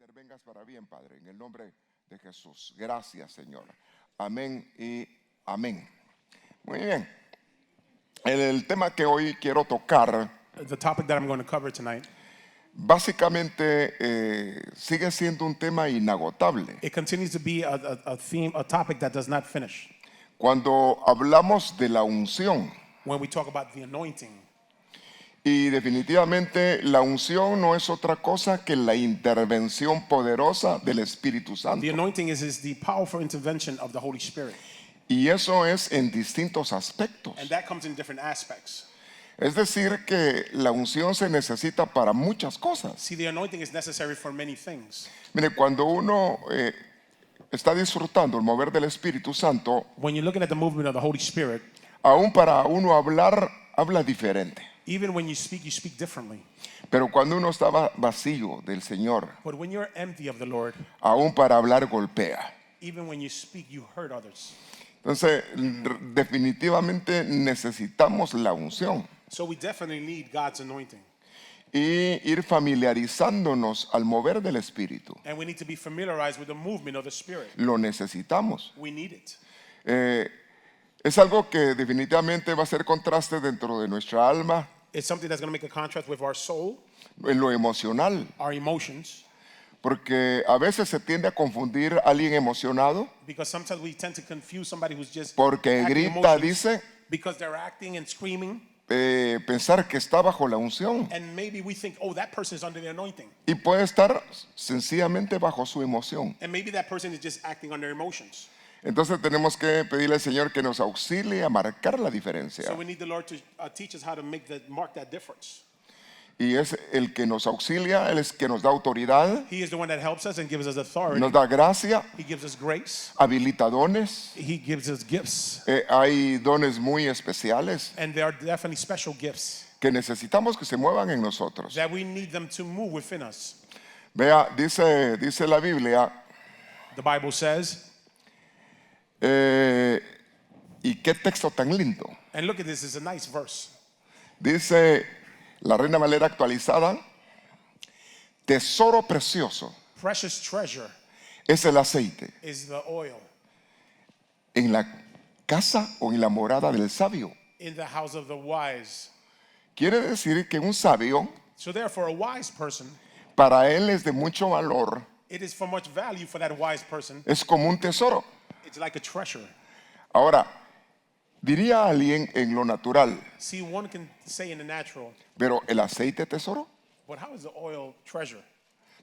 Intervengas para bien, Padre, en el nombre de Jesús. Gracias, Señor. Amén y amén. Muy bien. El tema que hoy quiero tocar, The topic that I'm going to cover tonight, básicamente sigue siendo un tema inagotable. it continues to be a theme, a topic that does not finish. Cuando hablamos de la unción, When we talk about the anointing, y definitivamente la unción no es otra cosa que la intervención poderosa del Espíritu Santo. the anointing is the powerful intervention of the Holy Spirit. Y eso es en distintos aspectos. And that comes in different aspects. Es decir, que la unción se necesita para muchas cosas. See, the anointing is necessary for many things. Mire, cuando uno está disfrutando el mover del Espíritu Santo, When you're looking at the movement of the Holy Spirit, aún para uno hablar, habla diferente. even when you speak differently. Pero cuando uno está vacío del Señor, But when you're empty of the Lord, aún para hablar golpea. even when you speak, you hurt others. Entonces, definitivamente necesitamos la unción So we definitely need God's anointing. y ir familiarizándonos al mover del Espíritu. And we need to be familiarized with the movement of the Spirit. Lo necesitamos. We need it. Es algo que definitivamente va a ser contraste dentro de nuestra alma, It's something that's going to make a contrast with our soul, en lo emocional, our emotions, porque a veces se tiende a confundir a alguien emocionado because sometimes we tend to confuse somebody who's just porque acting grita, emotions dice, because they're acting and screaming, pensar que está bajo la unción and maybe we think, oh, that person is under the anointing, y puede estar sencillamente bajo su emoción. and maybe that person is just acting on their emotions. Entonces tenemos que pedirle al Señor que nos auxilie a marcar la diferencia. So we need the Lord to teach us how to mark that difference. Y es el que nos auxilia, Él es que nos da autoridad, He is the one that helps us and gives us authority. nos da gracia, He gives us grace. habilita dones. He gives us gifts, Hay dones muy especiales and there are definitely special gifts que necesitamos que se muevan en nosotros. that we need them to move within us. Vea, dice la Biblia, The Bible says, y qué texto tan lindo. and look at this, it's a nice verse. Dice la Reina Valera actualizada, tesoro precioso Precious treasure es el aceite is the oil en la casa o en la morada del sabio. in the house of the wise. Quiere decir que un sabio, So therefore, a wise person, para él es de mucho valor, it is for much value for that wise person. es como un tesoro. It's like a treasure. Ahora, diría alguien en lo natural, See, one can say in the natural, pero el aceite tesoro. but how is the oil treasure?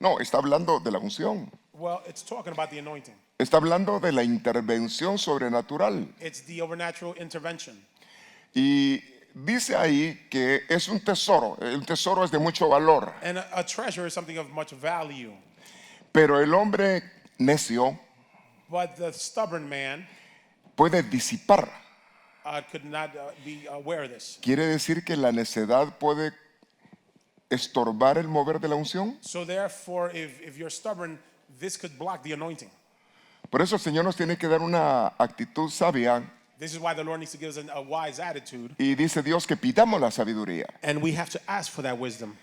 No, está hablando de la unción. Well, it's talking about the anointing. Está hablando de la intervención sobrenatural. It's the overnatural intervention. Y dice ahí que es un tesoro. El tesoro es de mucho valor. And a treasure is something of much value. Pero el hombre necio But the stubborn man puede disipar. could not be aware of this. Quiere decir que la necedad puede estorbar el mover de la unción. So therefore, if you're stubborn, this could block the anointing. Por eso el Señor nos tiene que dar una actitud sabia. This is why the Lord needs to give us a wise attitude. Y dice Dios que pidamos la sabiduría. And we have to ask for that wisdom.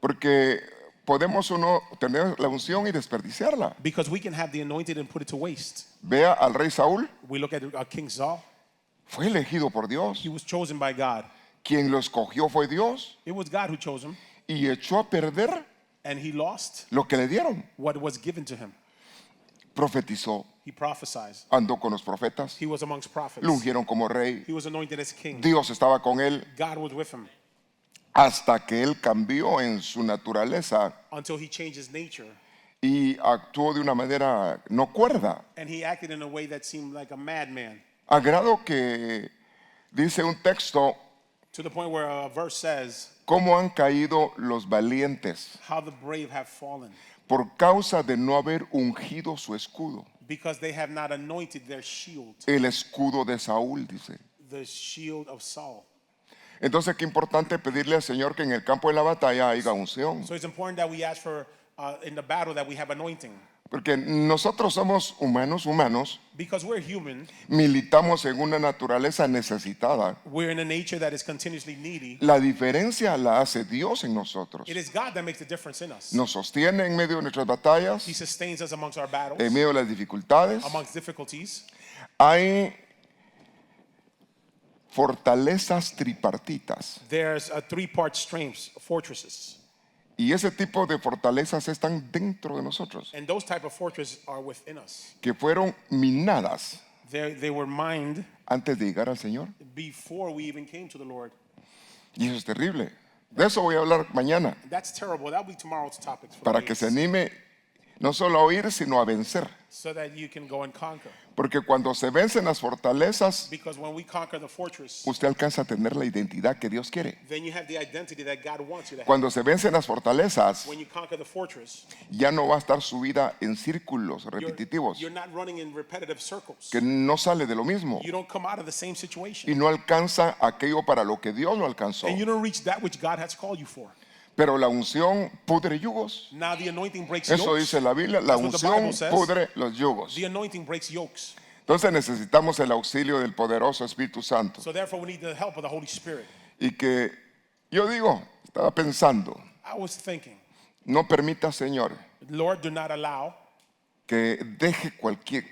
Porque podemos uno tener la unción y desperdiciarla. Because we can have the anointed and put it to waste. Vea al rey Saúl. We look at King Saul. Fue elegido por Dios. He was chosen by God. Quien lo escogió fue Dios. It was God who chose him. Y echó a perder And he lost lo que le dieron. what was given to him. Profetizó. He prophesied. Andó con los profetas. He was amongst prophets. Lo ungieron como rey. He was anointed as king. Dios estaba con él God was with him hasta que él cambió en su naturaleza until he changed his nature. y actuó de una manera no cuerda. And he acted in a way that seemed like a madman. A grado que dice un texto, To the point where a verse says, cómo han caído los valientes how the brave have fallen, por causa de no haber ungido su escudo. because they have not anointed their shield, El escudo de Saúl, dice. the shield of Saul. Entonces, qué importante pedirle al Señor que en el campo de la batalla haya unción. So it's important that we ask for, in the battle, that we have anointing. Porque nosotros somos humanos, Because we're human, militamos en una naturaleza necesitada. we're in a nature that is continuously needy. La diferencia la hace Dios en nosotros. It is God that makes the difference in us. Nos sostiene en medio de nuestras batallas, He sustains us amongst our battles, en medio de las dificultades. amongst difficulties. Hay fortalezas tripartitas. There's a three-part strengths, fortresses. Y ese tipo de fortalezas están dentro de nosotros, And those type of fortresses are within us. que fueron minadas They were mined antes de llegar al Señor. before we even came to the Lord. Y eso es terrible. De eso voy a hablar mañana, That's terrible. That'll be tomorrow's topics for para the que se ladies, anime no solo a oír, sino a vencer. so that you can go and conquer. Porque cuando se vencen las fortalezas, Because when we conquer the fortress, usted alcanza a tener la identidad que Dios quiere. then you have the identity that God wants you to have. Cuando se vencen las fortalezas, When you conquer the fortress, ya no va a estar su vida en círculos repetitivos, you're not running in repetitive circles. que no sale de lo mismo You don't come out of the same situation. y no alcanza aquello para lo que Dios lo alcanzó. And you don't reach that which God has called you for. Pero la unción pudre yugos. Now the anointing breaks Eso yokes. dice la Biblia, la That's what the unción Bible says. pudre los yugos. The anointing breaks yokes. Entonces necesitamos el auxilio del poderoso Espíritu Santo. So therefore we need the help of the Holy Spirit. Y que yo digo, estaba pensando, I was thinking, no permita, Señor, Lord, do not allow que deje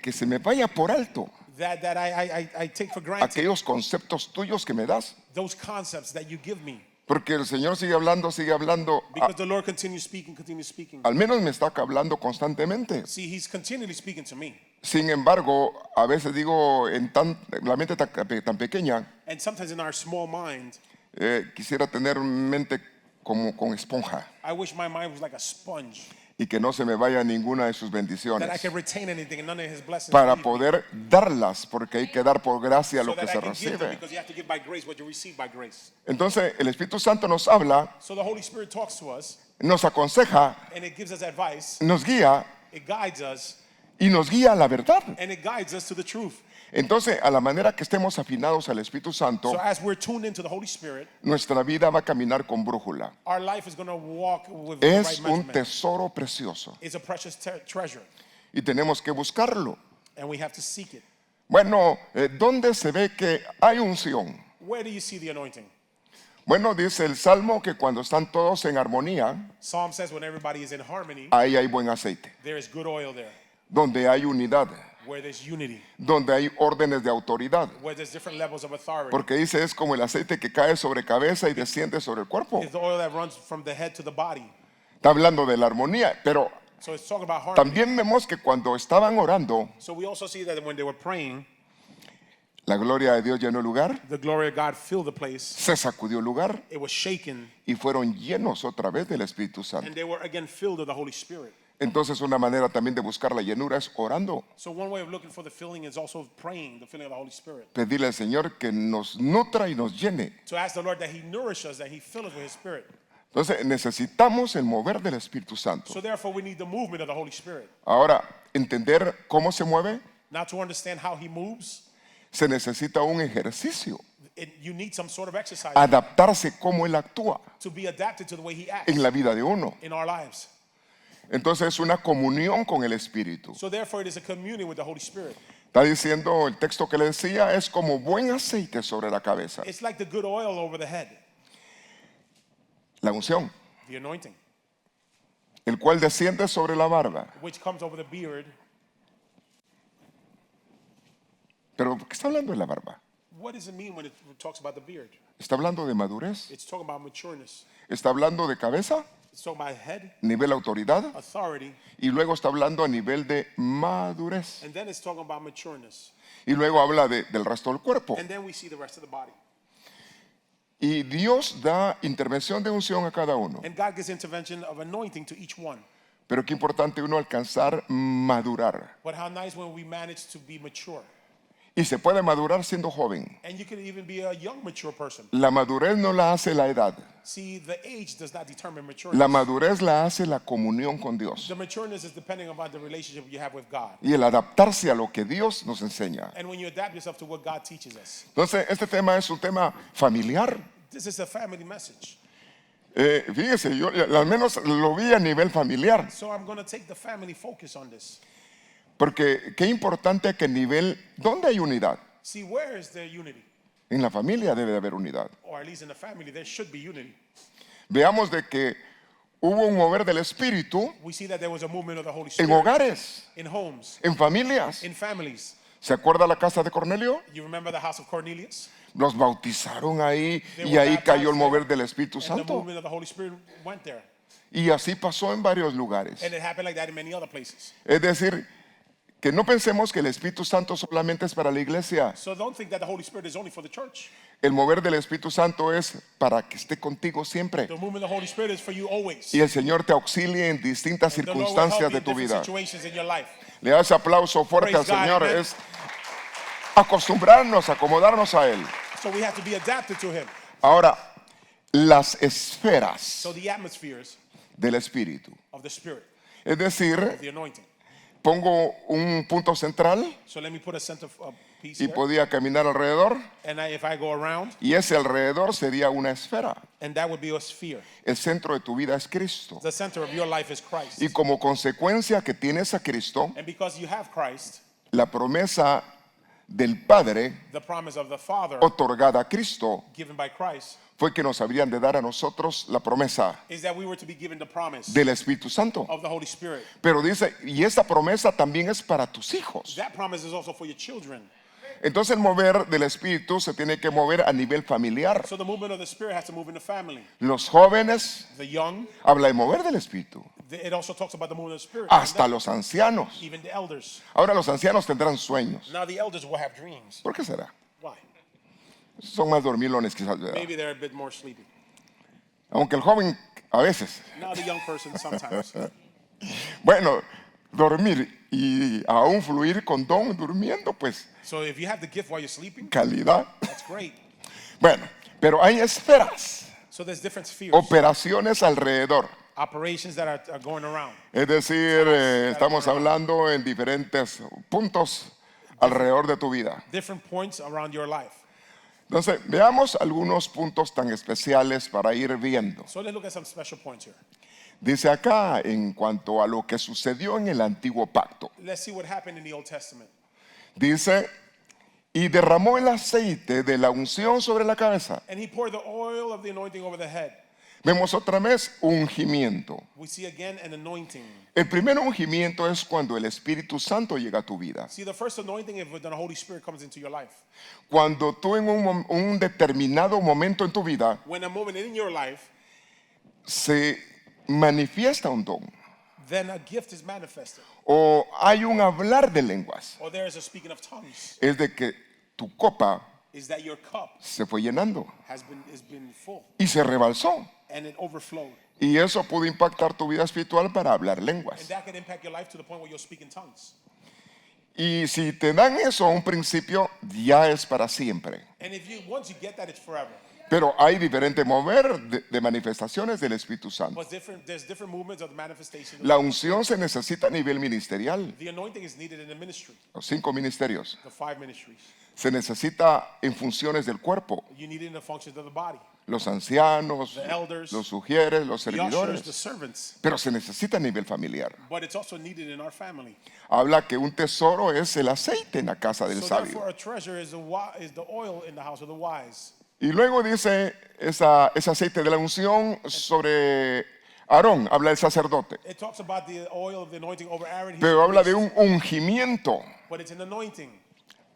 que se me vaya por alto that I take for granted aquellos conceptos tuyos que me das. those concepts that you give me. Porque el Señor sigue hablando, Because the Lord continues speaking. al menos me está hablando constantemente. See, He's continually speaking to me. Sin embargo, a veces digo, la mente tan pequeña, And sometimes in our small mind, quisiera tener mente como con esponja I wish my mind was like a sponge, y que no se me vaya ninguna de sus that I bendiciones can retain anything and none of His blessings para leave me. poder darlas, porque hay que dar por gracia So lo que that se I can give them, recibe. because you have to give by grace what you receive by grace. Entonces el Espíritu Santo nos habla, So the Holy Spirit talks to us nos aconseja, and it gives us advice, nos guía it guides us, y nos guía a la verdad. and it guides us to the truth. Entonces, a la manera que estemos afinados al Espíritu Santo, So as we're tuned into the Holy Spirit, nuestra vida va a caminar con brújula. our life is going to walk with the Es right un measurement. tesoro precioso It's a precious treasure, y tenemos que buscarlo. and we have to seek it. Bueno, ¿dónde se ve que hay unción? Where do you see the anointing? Bueno, dice el Salmo que cuando están todos en armonía, Psalm says when everybody is in harmony, ahí hay buen aceite. there is good oil there. Donde hay unidad, Where there's unity, donde hay órdenes de autoridad. where there's different levels of authority. Porque dice, es como el aceite que cae sobre cabeza y desciende sobre el cuerpo. It's the oil that runs from the head to the body. Está hablando de la armonía, pero So it's talking about harmony. también vemos que cuando estaban orando, So we also see that when they were praying, la gloria de Dios llenó el lugar, the glory of God filled the place. se sacudió el lugar It was shaken, y fueron llenos otra vez del Espíritu Santo. and they were again filled with the Holy Spirit. Entonces una manera también de buscar la llenura es orando. So one way of looking for the filling is also praying, the filling of the Holy Spirit. Pedirle al Señor que nos nutra y nos llene. To ask the Lord that He nourish us, that He fill us with His Spirit. Entonces necesitamos el mover del Espíritu Santo. So therefore we need the movement of the Holy Spirit. Ahora, entender cómo se mueve, Now to understand how He moves, se necesita un ejercicio. you need some sort of exercise Adaptarse cómo Él actúa to be adapted to the way He acts en la vida de uno. in our lives. Entonces es una comunión con el Espíritu. So therefore it is a communion with the Holy Spirit. Está diciendo el texto que le decía, es como buen aceite sobre la cabeza. It's like the good oil over the head, La unción, the anointing, el cual desciende sobre la barba. which comes over the beard. Pero ¿qué está hablando de la barba? What does it mean when it talks about the beard? ¿Está hablando de madurez? It's talking about matureness. ¿Está hablando de cabeza? It's talking about head, Nivel autoridad. authority, Y luego está hablando a nivel de madurez. and then it's talking about matureness. Y luego habla del resto del cuerpo. And then we see the rest of the body. Y Dios da intervención de unción a cada uno. And God gives intervention of anointing to each one. Pero qué importante uno alcanzar madurar. But how nice when we manage to be mature. Y se puede madurar siendo joven. And you can even be a young, mature person. La madurez no la hace la edad. See, the age does not determine matureness. La madurez la hace la comunión con Dios. The matureness is depending upon the relationship you have with God. Y el adaptarse a lo que Dios nos enseña. And when you adapt yourself to what God teaches us. Entonces, este tema es un tema familiar. This is a family message. Fíjese, yo al menos lo vi a nivel familiar, So I'm going to take the family focus on this. porque qué importante que a nivel, ¿dónde hay unidad? See, where is there unity? En la familia debe de haber unidad. Or at least in the family, there should be unity. Veamos de que hubo un mover del Espíritu We see that there was a movement of the Holy en Spirit hogares, in homes, en familias. in families. ¿Se acuerda la casa de Cornelio? You remember the house of Cornelius? Los bautizaron ahí They y were ahí cayó el baptized mover there, del Espíritu And the Santo. movement of the Holy Spirit went there. Y así pasó en varios lugares. And it happened like that in many other places. Es decir, que no pensemos que el Espíritu Santo solamente es para la iglesia. So don't think that the Holy Spirit is only for the church. El mover del Espíritu Santo es para que esté contigo siempre. The movement of the Holy Spirit is for you always. Y el Señor te auxilie en distintas And the Lord will circunstancias help you de in tu different vida. situations in your life. Le das aplauso fuerte al Praise God, Señor. amen. Es acostumbrarnos, acomodarnos a Él. So we have to be adapted to Him. Ahora, las esferas So the atmospheres del Espíritu. of the Spirit, Es decir, the anointing. pongo un punto central So let me put a center piece y here. podía caminar alrededor, And if I go around, y ese alrededor sería una esfera. and that would be a sphere. El centro de tu vida es Cristo. The center of your life is Christ. Y como consecuencia que tienes a Cristo, And because you have Christ, la promesa del Padre the promise of the Father otorgada a Cristo given by Christ fue que nos habrían de dar a nosotros la promesa is that we were to be given the promise del Espíritu Santo. of the Holy Spirit. Pero dice, y esta promesa también es para tus hijos. That promise is also for your children. Entonces el mover del Espíritu se tiene que mover a nivel familiar. So the movement of the Spirit has to move in the family. Los jóvenes, The young, habla de mover del Espíritu. it also talks about the movement of the Spirit. Hasta los ancianos. Even the elders. Ahora los ancianos tendrán sueños. Now the elders will have dreams. ¿Por qué será? Why? Son más dormilones quizás, ¿verdad? Maybe they're a bit more sleepy. Aunque el joven a veces. Now the young person sometimes. Bueno, dormir y aún fluir con don durmiendo, pues So if you have the gift while you're sleeping, calidad. that's great. Bueno, pero hay esferas, So there's different spheres, operaciones alrededor. operations that are going around. Es decir, estamos hablando en diferentes puntos alrededor de tu vida. Different points around your life. Entonces, veamos algunos puntos tan especiales para ir viendo. So let's look at some special points here. Dice acá en cuanto a lo que sucedió en el antiguo pacto. Let's see what happened in the Old Testament. Dice, y derramó el aceite de la unción sobre la cabeza. And he poured the oil of the anointing over the head. Vemos otra vez ungimiento. We see again an anointing. El primer ungimiento es cuando el Espíritu Santo llega a tu vida. See, the first anointing is when the Holy Spirit comes into your life. Cuando tú en un determinado momento en tu vida When a moment in your life, se manifiesta un don then a gift is manifested. o hay un hablar de lenguas, Or there is a speaking of tongues. es de que tu copa Is that your cup se fue llenando has been full y se rebalsó. and it overflowed. Y eso pudo impactar tu vida espiritual para hablar And lenguas. that can impact your life to the point where you're speaking tongues. Y si te dan eso a un principio, ya es para siempre. And once you get that, it's forever. Pero hay diferente mover de manifestaciones del Espíritu Santo. But there's different movements of the manifestation. La unción se necesita a nivel ministerial, The anointing is needed in the ministry, los 5 ministerios. the 5 ministries. Se necesita en funciones del cuerpo, You need it in the functions of the body. los ancianos, The elders, los sugieres, los The ushers, the servidores. servants. Pero se necesita a nivel familiar. But it's also needed in our family. Habla que un tesoro es el aceite en la casa del So sabio. therefore, a treasure is the oil in the house of the wise. Y luego dice ese aceite de la unción sobre Aarón, habla el sacerdote. It talks about the oil of the anointing over Aaron. He's Pero the habla de priest. un ungimiento. But it's an anointing.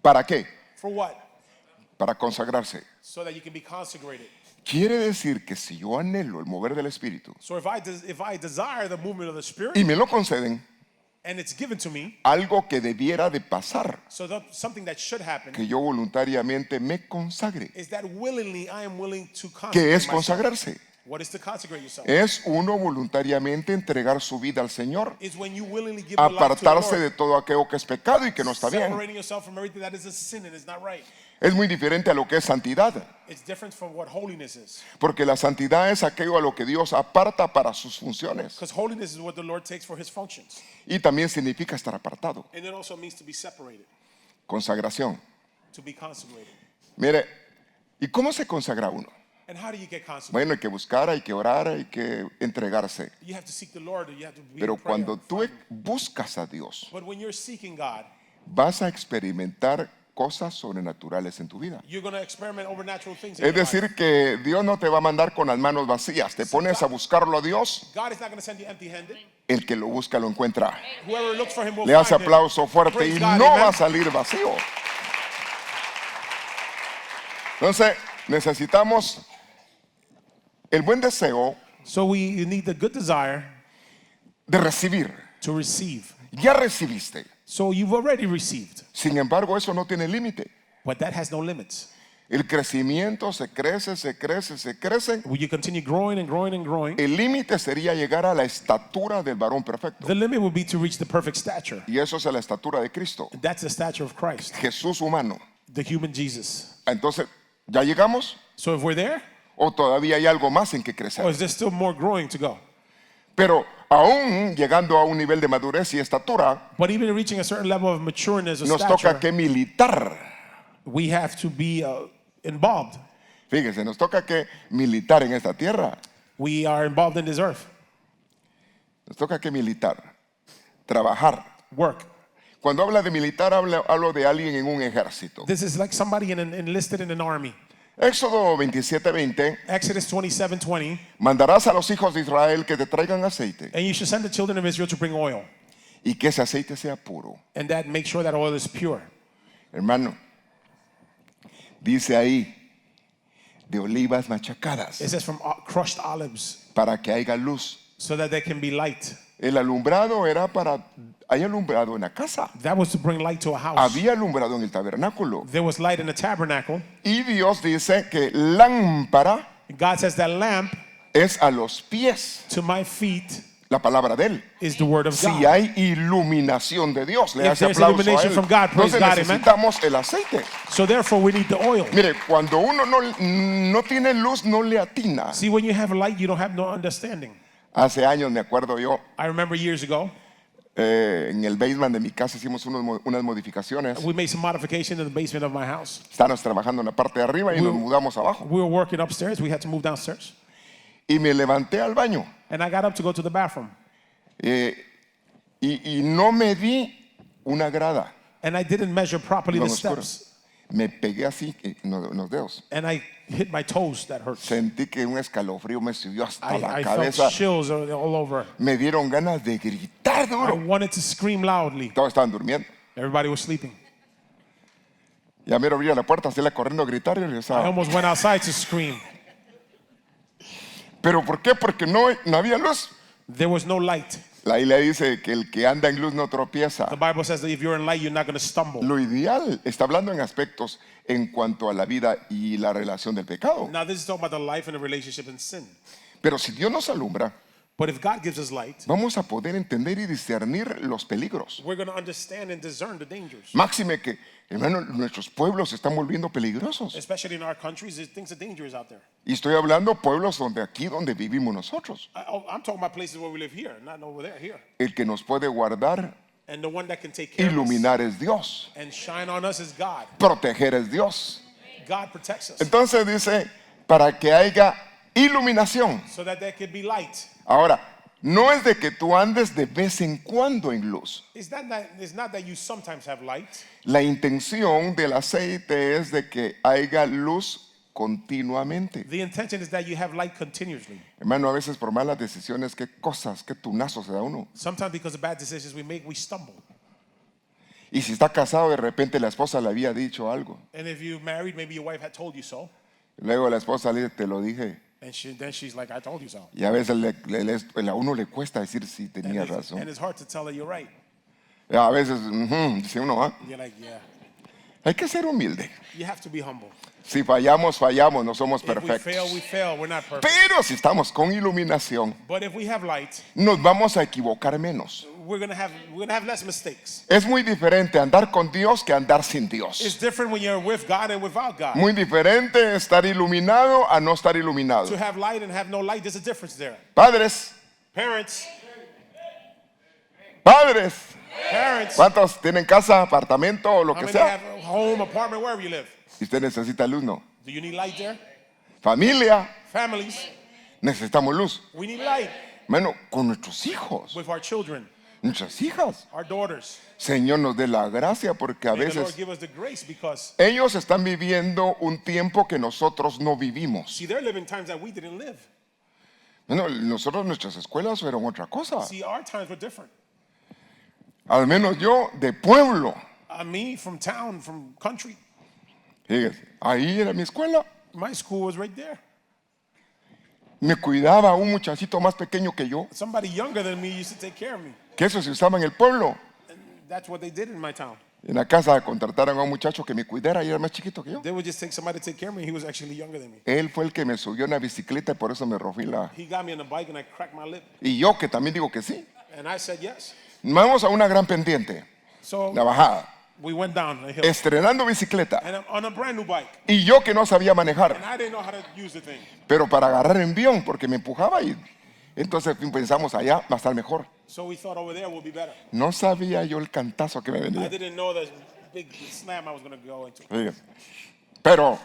¿Para qué? For what? Para consagrarse. So that you can be consecrated. Quiere decir que si yo anhelo el mover del Espíritu So if I desire the movement of the Spirit y me lo conceden, and it's given to me, algo que debiera de pasar, so something that should happen que yo voluntariamente me consagre. is that willingly I am willing to ¿Qué consecrate es myself. consagrarse? What is to consecrate yourself? Es uno voluntariamente entregar su vida al Señor, It's when you willingly give your life to the apartarse Lord, de todo aquello que es pecado y que no está bien. separating yourself from everything that is a sin and is not right. Es muy diferente a lo que es santidad, It's different from what holiness is. porque la santidad es aquello a lo que Dios aparta para sus funciones Because holiness is what the Lord takes for his functions. y también significa estar apartado. And it also means to be separated, Consagración. to be consecrated. Mire, ¿y cómo se consagra uno? And how do you get consecrated? Bueno, hay que buscar, hay que orar, hay que entregarse. You have to seek the Lord, you have to be Pero in prayer. cuando tú buscas a Dios, But when you're seeking God, vas a experimentar cosas sobrenaturales en tu vida. you're going to experiment over natural things. Es In your life. decir, que Dios no te va a mandar con las manos vacías. Te pones a buscarlo a Dios, God is not going to send you empty-handed. el que lo busca lo encuentra. Whoever looks for him will Le hace find him. aplauso fuerte Praise y God, no amen. va a salir vacío. Entonces, necesitamos el buen deseo So we need the good desire de recibir. to receive. Ya recibiste. So you've already received, Sin embargo, eso no tiene límite. but that has no limits. El crecimiento se crece, se crece, se crece. Will you continue growing and growing and growing? El límite sería llegar a la estatura del varón perfecto. The limit will be to reach the perfect stature. Y eso es la estatura de Cristo. That's the stature of Christ, Jesús humano. the human Jesus. Entonces, ¿ya llegamos? So if we're there, ¿O todavía hay algo más en que crecer? or is there still more growing to go? Pero aún llegando a un nivel de madurez y estatura, But even reaching a certain level of matureness or nos toca stature, que militar. we have to be involved. Fíjese, nos toca que militar en esta tierra. We are involved in this earth. Nos toca que militar, trabajar. Work. Cuando habla de militar, hablo de alguien en un ejército. This is like somebody enlisted in an army. Éxodo 27:20, Exodus 27:20, mandarás a los hijos de Israel que te traigan aceite and you should send the children of Israel to bring oil, y que ese aceite sea puro. and that make sure that oil is pure. Hermano, dice ahí, de olivas machacadas, It says from crushed olives, para que haya luz. so that there can be light. El alumbrado era para, hay alumbrado en la casa, That was to bring light to a house. había alumbrado en el tabernáculo. There was light in the tabernacle. Y Dios dice que lámpara God says that lamp es a los pies, to my feet la palabra de Él. is the word of Si God. hay iluminación de Dios, le If hace there's aplauso a illumination Él. from God, praise Entonces God, amen. necesitamos el aceite. So therefore we need the oil. Mire, cuando uno no tiene luz, no le atina. See, when you have light, you don't have no understanding. Hace años me acuerdo yo, I remember years ago, en el basement de mi casa hicimos unas modificaciones. we made some modification in the basement of my house. Estábamos trabajando en la parte de arriba y nos mudamos abajo. We were working upstairs. We had to move downstairs. Y me levanté al baño And I got up to go to the bathroom. y no me di una grada. And I didn't measure properly the Iban oscuras. steps. Me pegué así en los dedos. And I hit my toes. That hurt. Sentí que un escalofrío me subió hasta la I cabeza. felt chills all over. Me dieron ganas de gritar I duro. wanted to scream loudly. Todos estaban durmiendo. Everybody was sleeping. Ya me abría la puerta, salía corriendo a gritar y I regresaba. almost went outside to scream. ¿Pero por qué? Porque no había luz. There was no light. La Biblia dice que el que anda en luz no The tropieza. Bible says that if you're in light, you're not going to stumble. Lo ideal, está hablando en aspectos en cuanto a la vida y la relación del pecado. Now, this is talking about the life and the relationship and sin. Pero si Dios nos alumbra, But if God gives us light, vamos a poder entender y discernir los peligros. we're going to understand and discern the dangers. Máxime que, hermano, nuestros pueblos se están volviendo peligrosos. Especially in our countries, things are dangerous out there. Y estoy hablando pueblos donde vivimos nosotros. I'm talking about places where we live here, not over there, here. El que nos puede guardar, And the one that can take care of us iluminar es Dios. and shine on us is God. Proteger es Dios. God protects us Entonces dice, para que haya iluminación. so that there could be light. Ahora, no es de que tú andes de vez en cuando en luz. It's not that you sometimes have light. La intención del aceite es de que haya luz continuamente. The intention is that you have light continuously. Hermano, a veces por malas decisiones, qué cosas, qué tunazo se da uno. Sometimes because of bad decisions we make, we stumble. Y si está casado, de repente la esposa le había dicho algo. And if you're married, maybe your wife had told you so. Luego la esposa le dice, te lo dije. And then she's like, I told you so. Y a veces a uno le cuesta decir si tenía And razón. it's hard to tell her you're right. A veces, dice uno, ¿ah? You're like, yeah. Hay que ser humilde. You have to be humble. Si fallamos, fallamos, no somos If we perfectos. fail, we're not perfect. Pero si estamos con iluminación, But if we have light, nos vamos a equivocar menos. we're gonna have less mistakes. Es muy diferente andar con Dios que andar sin It's Dios. different when you're with God and without God. Muy diferente estar iluminado a no estar To iluminado. have light and have no light, there's a difference there. Padres, Parents, ¿cuántos tienen casa, apartamento o lo how que many sea? have a home, apartment, wherever you live? Y usted necesita luz, no. Do you need light there? familia, families, necesitamos luz. we need light Bueno, con nuestros hijos, with our children, nuestras hijas. our daughters. Señor nos dé la gracia porque a May the Lord veces give us the grace because, ellos están viviendo un tiempo que nosotros no vivimos. see, they're living times that we didn't live. Bueno, nosotros nuestras escuelas fueron otra cosa. See, our times were different. Al menos yo de pueblo. Me from town, from country, Fíjese, ahí era mi escuela. my school was right there. Me cuidaba un muchachito más pequeño que yo. Somebody younger than me used to take care of me. Que eso se usaba en el pueblo. And that's what they did in my town. En la casa contrataron a un muchacho que me cuidara y era más chiquito que yo. They would just take somebody to take care of me. He was actually younger than me. Él fue el que me subió en la bicicleta y por eso me rompí la... He got me on the bike and I cracked my lip. Y yo que también digo que sí. And I said yes. Vamos a una gran pendiente, So la bajada. we went down the hill. Estrenando bicicleta. And I'm on a brand new bike. Y yo que no sabía And manejar. I didn't know how to use the thing. Pero para agarrar envión, porque me empujaba y... Entonces pensamos allá va a estar mejor. So we thought over there would be better. No sabía yo el cantazo que me I venía. didn't know the big slam I was going to go into. Fíjese. Pero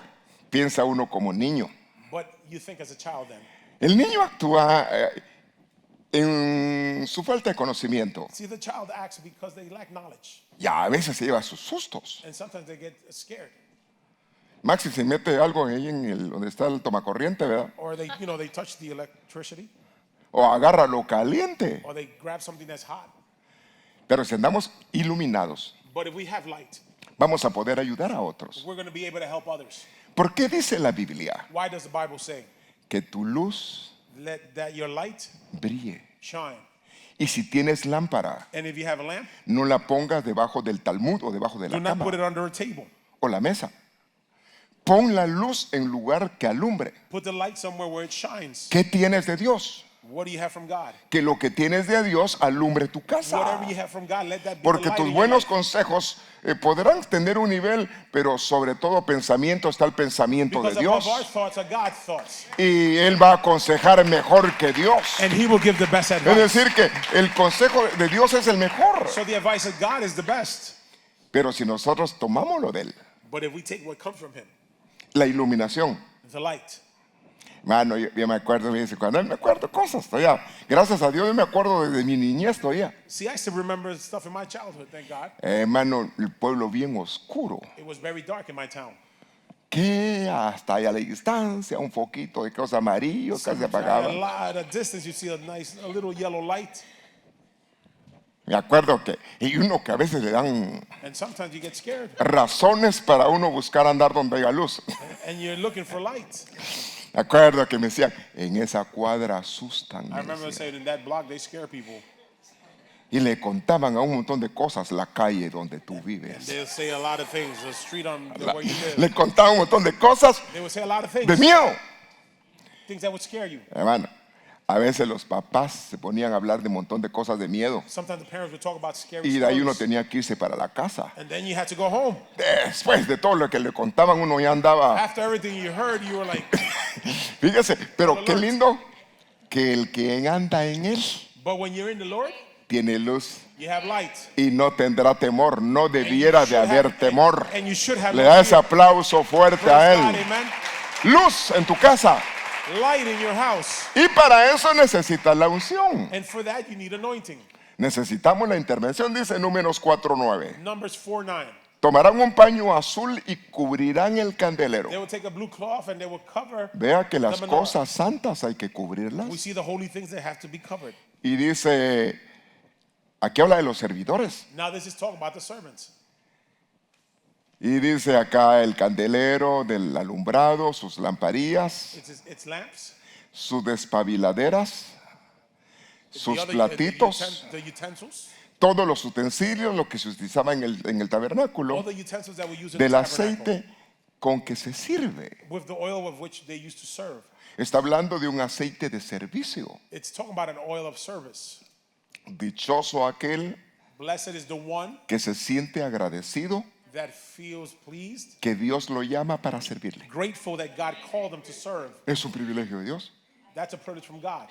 piensa uno como niño. But you think as a child then. El niño actúa en su falta de conocimiento. See, the child acts because they lack knowledge. Y a veces se lleva sus sustos. And sometimes they get scared. Maxi se mete algo ahí en el, donde está el tomacorriente, ¿verdad? Or they, they touch the electricity. O agarra lo caliente. Or they grab something that's hot. Pero si andamos iluminados, But if we have light, vamos a poder ayudar a otros. we're going to be able to help others. ¿Por qué dice la Biblia Why does the Bible say, que tu luz let that your light brille? shine? Y si tienes lámpara, And if you have a lamp, no la pongas debajo del talmud o debajo de do la not cama put it under a table. o la mesa. Pon la luz en lugar que alumbre. Put the light somewhere where it shines. ¿Qué tienes de Dios? What do you have from God? Que lo que tienes de Dios alumbre tu casa. Whatever you have from God, let that be the Porque light tus in your buenos life. consejos podrán tener un nivel, pero sobre todo pensamiento está el pensamiento de Because Dios. above our thoughts are God's thoughts. Y Él va a aconsejar mejor que Dios. And He will give the best Es advice. decir, que el consejo de Dios es el mejor. So the advice of God is the best. Pero si nosotros tomamos lo de Él, But if we take what comes from Him, la iluminación. the light. Mano, yo me acuerdo, me dice, cuando me acuerdo cosas todavía. Gracias a Dios yo me acuerdo desde mi niñez todavía. See, I still remember stuff in my childhood, thank God. Hermano, el pueblo bien oscuro. It was very dark in my town. Que hasta allá a la distancia, un foquito de cosas amarillos que se At a apagaba. lot of distance, you see a little yellow light. Me acuerdo que, y uno que a veces le dan And sometimes you get scared razones para uno buscar andar donde haya luz. and you're looking for light. Me acuerdo que me decían, en esa cuadra asustan. I me remember decían. saying in that block, they scare people. Y le contaban a un montón de cosas la calle donde tú vives. They'll say a lot of things, the street on where you live. Le contaban un montón de cosas They would say a lot of things, de miedo. things that would scare you. Hermano, a veces los papás se ponían a hablar de un montón de cosas de miedo. Sometimes the parents would talk about scary Y de ahí uno stories. tenía que irse para la casa. And then you had to go home. Después de todo lo que le contaban, uno ya andaba. After everything you heard, you were like, Fíjese, pero qué lindo que el que anda en él but when you're in the Lord, tiene luz you have light. y no tendrá temor. No And you debiera de should haber have- temor. And you should have Le no da ese fear. aplauso fuerte Praise a God, él. amen. Luz en tu casa. Light in your house. Y para eso necesitas la unción. And for that, you need anointing. Necesitamos la intervención, dice Números 4:9. Numbers 4:9. Tomarán un paño azul y cubrirán el candelero. They will take a blue cloth and they will cover. Vea que las the menorah. cosas santas hay que We cubrirlas. see the holy things that have to be covered. Y dice, aquí habla de los servidores. Now this is talking about the servants. Y dice acá el candelero del alumbrado, sus lamparillas, It's lamps. sus despabiladeras, sus The other- platitos, the utensils. todos los utensilios, lo que se utilizaba en el All tabernáculo, the utensils that we use in del the tabernacle. aceite con que se sirve. With the oil of which they used to serve. Está hablando de un aceite de servicio. It's talking about an oil of service. Dichoso aquel Blessed is the one que se siente agradecido that feels pleased, que Dios lo llama para servirle. grateful that God called them to serve. Es un privilegio de Dios. That's a privilege from God.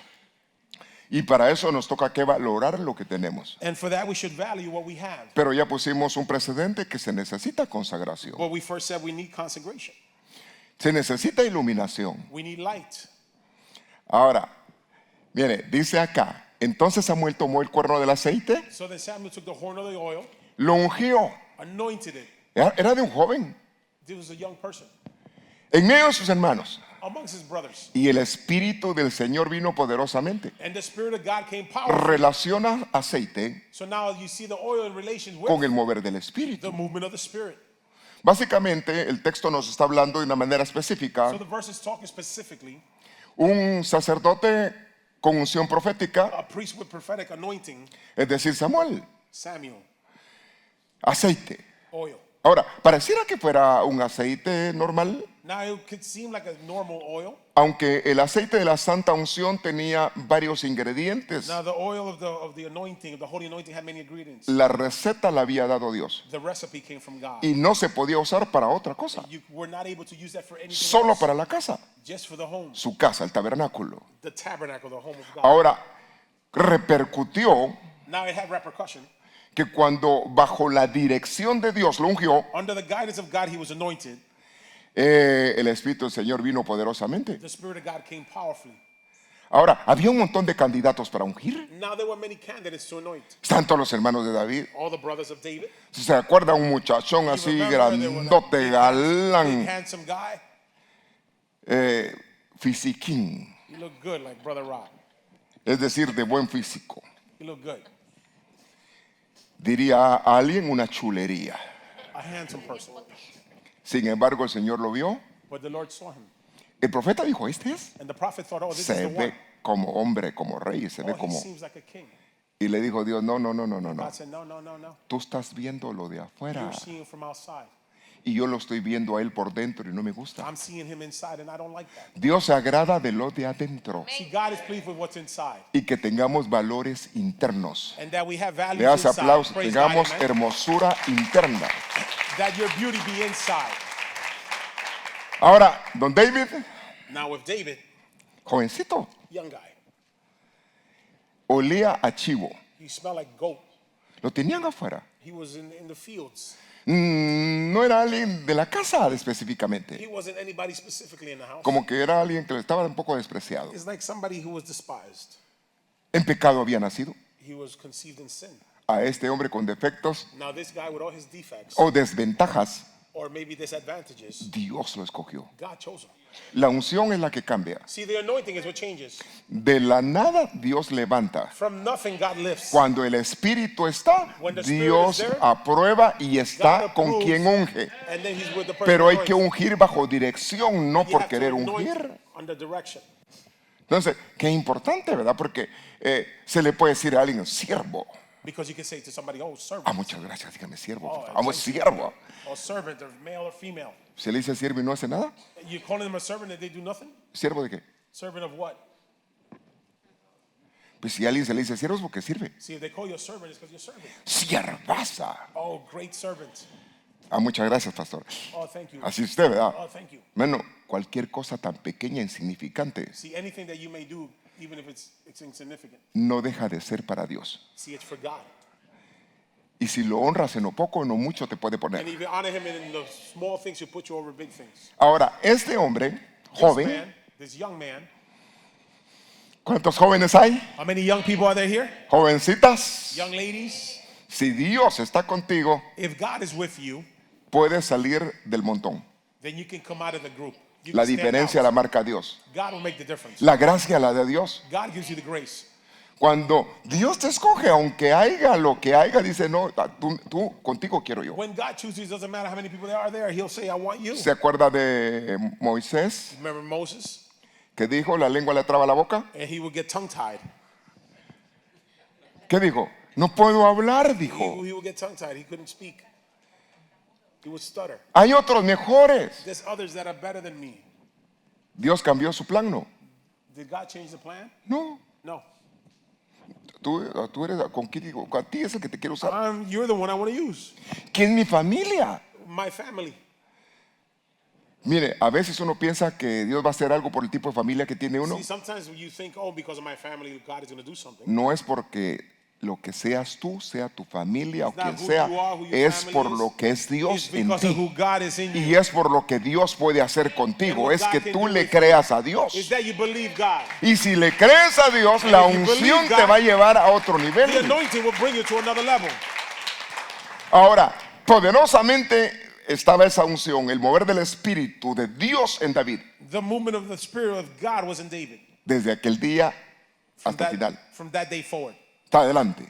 Y para eso nos toca que valorar lo que tenemos. And for that, we should value what we have. Pero ya pusimos un precedente que se necesita consagración. But we first said we need consecration. Se necesita iluminación. We need light. Ahora, mire, dice acá, entonces Samuel tomó el cuerno del aceite, So then Samuel took the horn of the oil, lo ungió. anointed it. Era de un joven, This was a young person en medio de sus hermanos. amongst his brothers. Y el Espíritu del Señor vino poderosamente. And the Spirit of God came powerfully. Relaciona aceite So now you see the oil in relation with con el mover del the Espíritu. movement of the Spirit. Básicamente, el texto nos está hablando de una manera específica. So the verse is talking specifically Un sacerdote con unción profética, a priest with prophetic anointing, es decir, Samuel, Samuel, aceite. oil. Ahora, pareciera que fuera un aceite normal, Now it could seem like a normal oil. aunque el aceite de la santa unción tenía varios ingredientes. Now the oil of the anointing, of the holy anointing, had many ingredients. La receta la había dado Dios The recipe came from God. y no se podía usar para otra cosa, You were not able to use that for anything solo else, para la casa, just for the home, su casa, el tabernáculo. the tabernacle, the home of God. Ahora, repercutió Now it had repercussion. que cuando bajo la dirección de Dios lo ungió, Under the guidance of God, he was anointed. el Espíritu del Señor vino poderosamente. The Spirit of God came powerfully. Ahora, había un montón de candidatos para ungir. Now there were many candidates to anoint. Están todos los hermanos de David. All the brothers of David. Si se acuerda, un muchachón You así remember there were grandote, big galán, handsome guy. fisiquín, He looked good like Brother Rob. es decir, de buen físico. He looked good. Diría a alguien una chulería. A handsome person. Sin embargo, el Señor lo vio. But the Lord saw him. El profeta dijo, este es. And the prophet thought, oh, this is Se the ve one. como hombre, como rey, se ve Oh, he como... seems like a king. Y le dijo Dios, no. God said, no. Tú estás viendo lo de afuera You're seeing him from outside. y yo lo estoy viendo a él por dentro y no me gusta. I'm seeing him inside and I don't like that. Dios se agrada de lo de adentro See, God is pleased with what's inside. y que tengamos valores internos. And that we have values Le das inside. aplausos, Praise tengamos God, amen. hermosura interna. That your beauty be inside. Ahora, don David, Now with David, jovencito, young guy, olía a chivo. he smelled like goat. Lo tenían afuera. He was in the fields. No era alguien de la casa específicamente. He wasn't anybody specifically in the house. Como que era alguien que estaba un poco despreciado. It's like somebody who was despised. En pecado había nacido. He was conceived in sin. A este hombre con defectos Now this guy with all his defects, o desventajas, or maybe disadvantages, Dios lo escogió. God chose him. La unción es la que cambia. See, the anointing is what changes. De la nada Dios levanta. From nothing, God lifts. Cuando el Espíritu está, When the Spirit Dios is there, aprueba y está God con approves, quien unge. And then he's with the person Pero hay who que anoints. ungir bajo dirección, no You por have to querer anoint ungir. under direction. Entonces, qué importante, ¿verdad? Porque se le puede decir a alguien, siervo. Because you can say to somebody, oh, servant. Ah, muchas gracias, dígame siervo. Oh, por favor. Vamos, thank you. siervo. Or servant, or male or female. Se le dice siervo y no hace nada. You calling them a servant and they do nothing? ¿Siervo de qué? Servant of what? Pues si a alguien se le dice siervo es porque sirve. See, if they call you a servant, it's because you're serving. Siervaza. Oh, great servant. Ah, muchas gracias, pastor. Oh, thank you. Así usted, ¿verdad? Oh, thank you. Bueno, cualquier cosa tan pequeña e insignificante See, anything that you may do, even if it's insignificant, no deja de ser para Dios. see, it's for God. Y si lo honras en lo poco o en lo mucho te puede And poner. if you honor him in the small things, he'll put you over big things. Ahora, este hombre, This joven, man, this young man, ¿cuántos jóvenes hay? how many young people are there here? Jovencitas. Young ladies, Si Dios está contigo, if God is with you, puedes salir del montón. then you can come out of the group. You La can stand diferencia out. la marca Dios. God will make the difference. La gracia la de Dios. God gives you the grace. Cuando Dios te escoge, aunque haya lo que haya, dice, no, tú contigo quiero yo. When God chooses, it doesn't matter how many people there are there. He'll say, I want you. ¿Se acuerda de Moisés Remember Moses? que dijo, la lengua le traba la boca? And he would get tongue-tied. ¿Qué dijo? No puedo hablar, dijo. He would get tongue-tied. He couldn't speak. He would stutter. Hay otros mejores. There's others that are better than me. Dios cambió su plan, no. Did God change the plan? No. No. Tú eres con quién digo, a ti es el que te quiero usar. You're the one I want to use. ¿Quién es mi familia? My family. Mire, a veces uno piensa que Dios va a hacer algo por el tipo de familia que tiene uno. See, sometimes you think, oh, because of my family, God is going to do something. No es porque lo que seas tú, sea tu familia o It's not quien who sea, you are, who your es family por is. lo que es It's Dios en because of who ti. God is in you. Y es por lo que Dios puede hacer And contigo. what Es God que can tú do le with you creas a Dios. is that you believe God. Y si le crees a Dios, And la if you believe unción God, te va a llevar a otro The nivel. anointing will bring you to another level. Ahora, poderosamente estaba esa unción, el mover del Espíritu de Dios en David, The movement of the Spirit of God was in David desde aquel día hasta el final. from that day forward. Está adelante.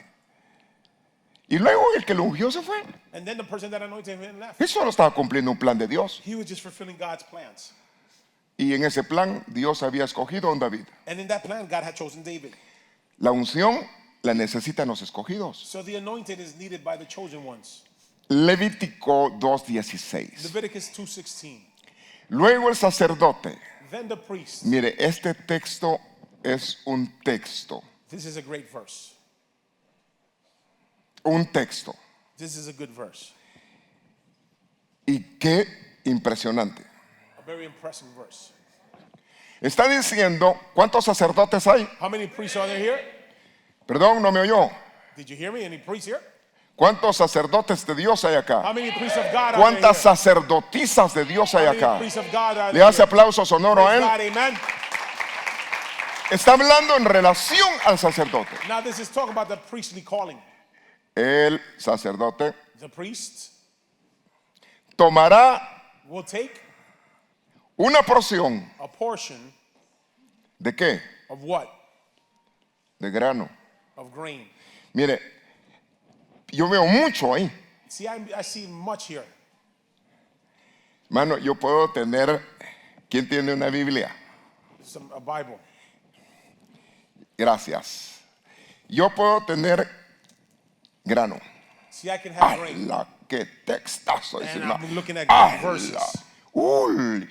Y luego el que lo ungió se fue. And then the person that anointed him left. Él solo estaba cumpliendo un plan de Dios. He was just fulfilling God's plans. Y en ese plan Dios había escogido a un David. And in that plan, God had chosen David. La unción la necesitan los escogidos. So the anointing is needed by the chosen ones. Levítico 2:16. Leviticus 2:16. Luego el sacerdote. Then the priest. Mire, este texto es un texto. This is a great verse. Un texto. This is a good verse. Y qué impresionante. A very impressive verse. Está diciendo, ¿cuántos sacerdotes hay? How many priests are there here? Perdón, no me oyó. Did you hear me? Any priests here? ¿Cuántos sacerdotes de Dios hay How acá? many priests of God are ¿Cuántas there? sacerdotisas de Dios hay How many acá? priests of God are Le there? hace aplauso sonoro a Praise él. God, amen. Está hablando en relación al sacerdote. Now this is talking about the priestly calling. El sacerdote The priest tomará will take una porción. a portion ¿De qué? of what? De grano. Of grain. Mire, yo veo mucho ahí. See, I see much here. Mano, yo puedo tener. ¿Quién tiene una Biblia? A Bible. Gracias. Yo puedo tener grano. See, I can have grain. ¡Hala! ¡Qué textazo! And Dice, I'm looking at ¡hala! verses. ¡Uy!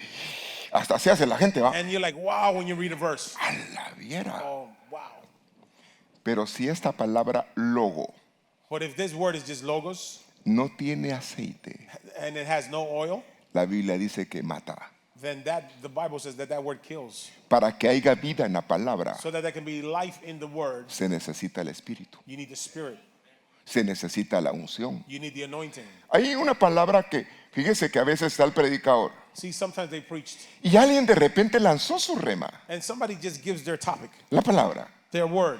Hasta se hace la gente, va. And you're like, wow, when you read a verse. ¡Hala! Viera. Oh, wow. Pero si esta palabra logo But if this word is just logos no tiene aceite, and it has no oil, la Biblia dice que mata. then the Bible says that word kills. Para que haya vida en la palabra, So that there can be life in the word, se necesita el Espíritu, you need the Spirit. se necesita la unción. You need the anointing. Hay una palabra que, fíjese que a veces está el predicador See, sometimes they preached y alguien de repente lanzó su rema, and somebody just gives their topic, la palabra, their word.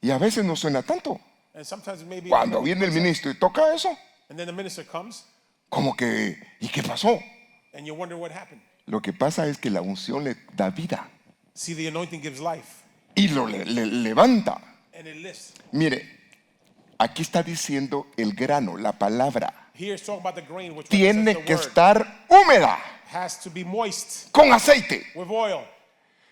y a veces no suena tanto. And sometimes maybe Cuando viene el ministro y toca eso, and then the minister comes como que, ¿y qué pasó? and you wonder what happened. Lo que pasa es que la unción le da vida See, the anointing gives life y lo le levanta. and it lifts. Mire, aquí está diciendo el grano, la palabra, Here it's talking about the grain, which tiene represents que the word. estar húmeda, Has to be moist con aceite. with oil.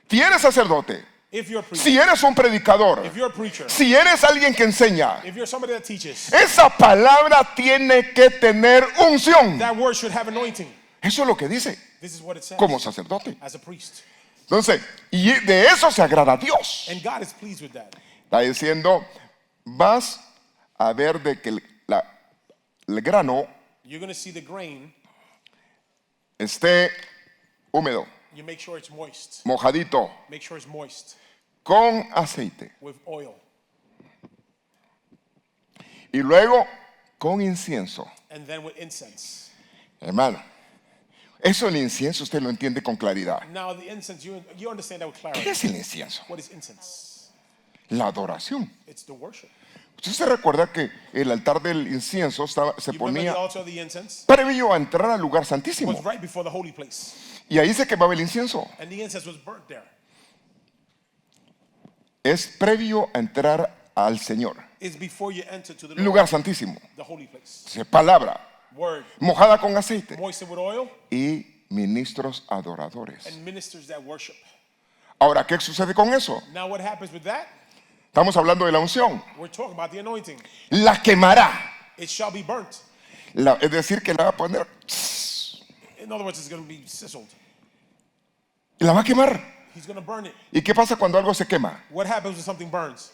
Si eres sacerdote, If you're a preacher, si eres un predicador, if you're a preacher, si eres alguien que enseña, if you're somebody that teaches, esa palabra tiene que tener unción. that word should have anointing. Eso es lo que dice This is what it says como sacerdote. as a priest. Entonces, y de eso se agrada a Dios. And God is pleased with that. Está diciendo, vas a ver de que el grano You're going to see the grain, esté húmedo, you make sure it's moist. mojadito, Make sure it's moist con aceite. with oil. Y luego con incienso. And then with incense. Hermano, eso el incienso usted lo entiende con claridad. Now the incense, you understand that with ¿Qué clarity. es el incienso? What is incense? La adoración. It's the worship. Usted se recuerda que el altar del incienso se You remember the ponía altar of the incense? previo a entrar al lugar It santísimo. was right before the holy place. Y ahí se quemaba el incienso. And the incense was burnt there. Es previo a entrar al Señor. It's before you enter to the El Lord, lugar santísimo. the holy place. Dice, palabra, Word, mojada con aceite. moistened with oil, Y ministros adoradores. and ministers that worship. Ahora, ¿qué sucede con eso? Now what happens with that? Estamos hablando de la unción. We're talking about the anointing. La quemará. It shall be burnt. Es decir, que la va a poner. In other words, it's going to be sizzled. La va a quemar. He's going to burn it. ¿Y qué pasa cuando algo se quema? What happens when something burns?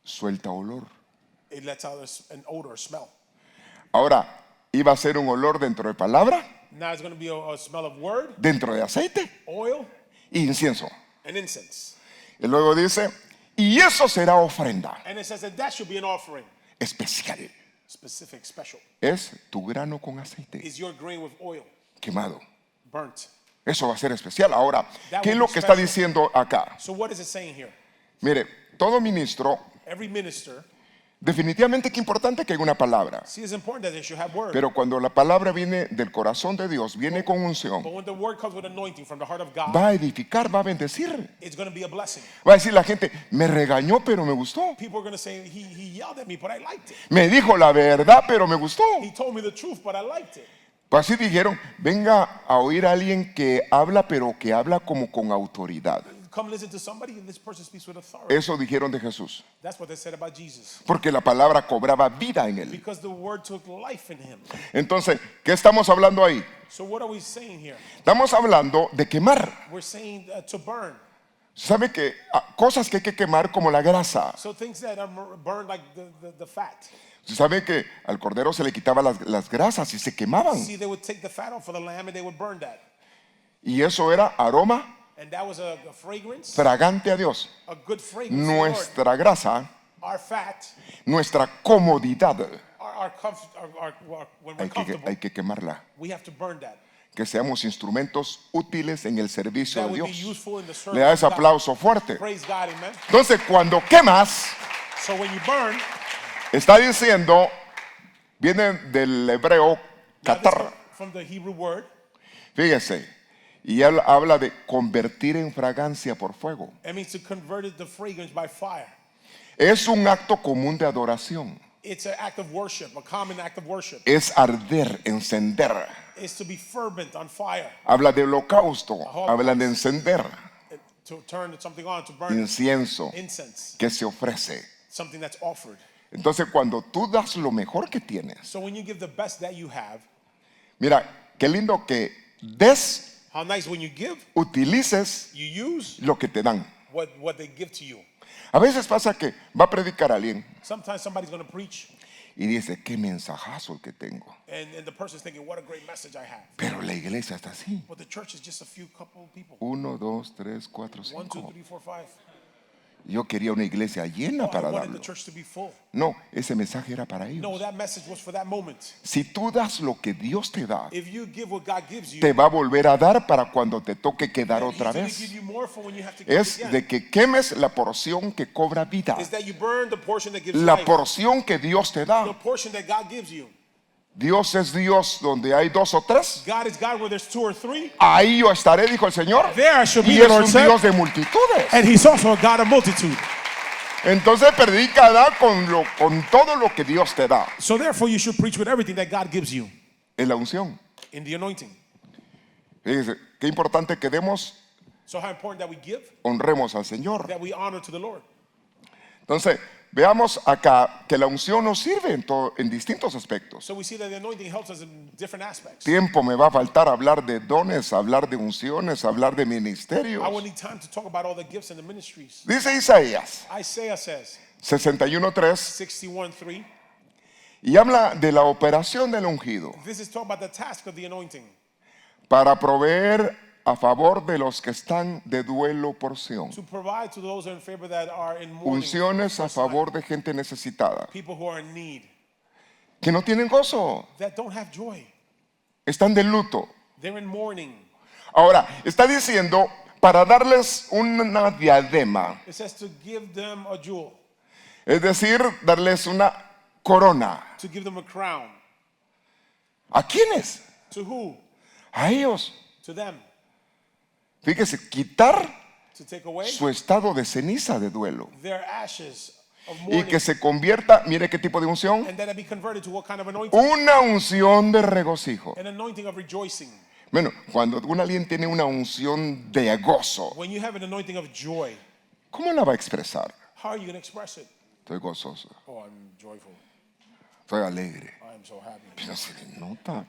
Suelta olor. It lets out an odor, a smell. Ahora, iba a ser un olor dentro de palabra, Now it's going to be a smell of word, dentro de aceite oil, e incienso. and incense. Y luego dice, y eso será ofrenda And it says that should be an offering. especial. Specific, special. Es tu grano con aceite Is your grain with oil quemado. burnt? Eso va a ser especial. Ahora, That ¿qué es will lo be que está special. diciendo acá? So what is it saying here? Mire, todo ministro, Every minister, definitivamente que importante que haya una palabra. see, it's important that they should have word. Pero cuando la palabra viene del corazón de Dios, viene con unción, But when the word comes with anointing from the heart of God, va a edificar, va a bendecir. it's going to be a blessing. Va a decir la gente, me regañó, pero me gustó. People are going to say, he yelled at me, but I liked it. Me dijo la verdad, pero me gustó. He told me the truth, but I liked it. Pues así dijeron, venga a oír a alguien que habla, pero que habla como con autoridad. Come listen to somebody, and this person speaks with authority. Eso dijeron de Jesús. That's what they said about Jesus. Porque la palabra cobraba vida en él. Because the word took life in him. Entonces, ¿qué estamos hablando ahí? So what are we saying here? Estamos hablando de quemar. We're saying to burn. ¿Sabe que cosas que hay que quemar como la grasa? So things that are burned like the fat. ¿Sabe que al cordero se le quitaban las grasas y se quemaban? See, they would take the fat off of the lamb and they would burn that. Y eso era aroma And that was a fragrance, fragante a Dios. a good fragrance. to the Lord. Nuestra grasa, Our fat, nuestra comodidad, when we're hay comfortable, que quemarla. we have to burn that. Que seamos instrumentos útiles en el servicio That de would be Dios. useful in the service. Le da ese of God. aplauso fuerte. Praise God, amen. Entonces, cuando quemas, So when you burn, está diciendo, viene del hebreo that is catar. from the Hebrew word, Fíjese, y él habla de convertir en fragancia por fuego. it means to convert it to fragrance by fire. Es un acto común de adoración. It's an act of worship, a common act of worship. Es arder, encender. It's to be fervent on fire, Habla de holocausto, habla de encender. to turn something on, to burn Incienso incense, que se ofrece. something that's offered. Entonces, cuando tú das lo mejor que tienes, So when you give the best that you have, mira, qué lindo que des, how nice when you give, utilices you use lo que te dan. what they give to you. A veces pasa que va a predicar a alguien Sometimes somebody's going to preach, y dice, qué mensajazo el que tengo. and the person's thinking, what a great message I have. Pero la iglesia está así. But the church is just a few couple of people. 1, 2, 3, 4, 1, 2, 5. 3, 4, 5. Yo quería una iglesia llena Oh, I para wanted the darlo. church to be full. No, ese mensaje era para No, ellos. that message was for that moment. Si tú das lo que Dios te da, If you give what God gives you, te va a volver a dar para cuando te toque quedar He's otra going to vez. give you more for when you have to give Es it again. de que quemes la porción que cobra vida, Is that you burn the portion that gives la life, porción que Dios te the da. portion that God gives you. Dios es Dios donde hay 2 o 3. God is God where there's 2 or 3. Ahí yo estaré, dijo el Señor. There I shall be, Y the es Lord un said. Dios de multitudes. And He's also a God of multitude. Entonces predica, da con todo lo que Dios te da. So therefore you should preach with everything that God gives you Es la unción. in the anointing. Fíjese, qué importante que demos, So how important that we give, honremos al Señor. that we honor to the Lord. Entonces, veamos acá que la unción nos sirve en distintos aspectos. So we see that the anointing helps us in different aspects. Tiempo me va a faltar hablar de dones, hablar de unciones, hablar de I will ministerios. need time to talk about all the gifts and the ministries. Dice Isaías Isaiah says, 61:3 61:3, y habla de la operación del ungido this is talking about the task of the anointing, para proveer a favor de los que están de duelo porción. to provide to those in favor that are in mourning, Unciones a favor de gente necesitada, people who are in need, que no tienen gozo, that don't have joy. están de luto. They're in mourning. Ahora, está diciendo para darles una diadema, It says to give them a jewel, es decir, darles una corona. to give them a crown. ¿A quiénes? To who? A ellos. To them. Fíjese, quitar To take away su estado de ceniza de duelo their ashes of y mourning. que se convierta, mire qué tipo de unción, And that it be converted to what kind of anointing? una unción de regocijo. An anointing of rejoicing. Bueno, cuando alguien tiene una unción de gozo, When you have an anointing of joy, ¿cómo la va a expresar? how are you going to express it? Estoy gozoso, Oh, I'm joyful. estoy alegre. I'm so happy. Pero se le nota.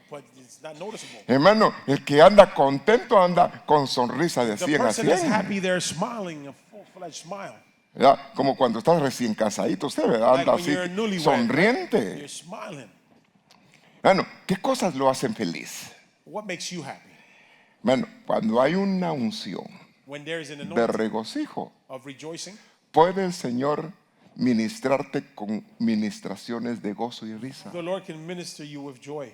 But it's not noticeable. Hermano, el que anda contento anda con sonrisa de The 100 a person that's 100. happy, they're smiling, a full-fledged smile. ¿Verdad? Como cuando estás recién casadito, usted ¿verdad? Like Anda when así you're a newlywed, sonriente. You're smiling. Bueno, ¿qué cosas lo hacen feliz? What makes you happy? Bueno, cuando hay una unción When there is an de anointing regocijo, of rejoicing, puede el Señor ministrarte con ministraciones de gozo y risa. The Lord can minister you with joy.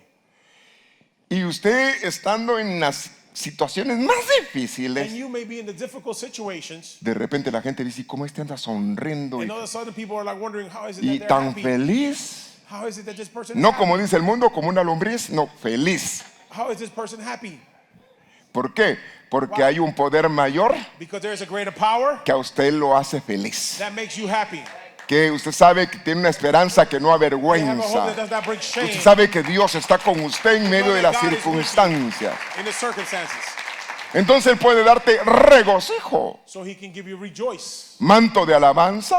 Y usted estando en las situaciones más And difíciles, you may be in the difficult situations, de repente la gente dice, ¿cómo este anda sonriendo and all of a sudden people are like wondering, how is it y that they're tan happy? feliz? How is it that this person is No happy? como dice el mundo, como una lombriz, no, feliz. How is this person happy? ¿Por qué? Porque hay un poder mayor Because there is a greater power que a usted lo hace feliz. that makes you happy. Que usted sabe que tiene una esperanza que no You have a hope avergüenza. that does not bring shame. Usted sabe que Dios está con usted en medio de las circunstancias. In the circumstances. Entonces Él puede darte regocijo, So he can give you rejoice, manto de alabanza,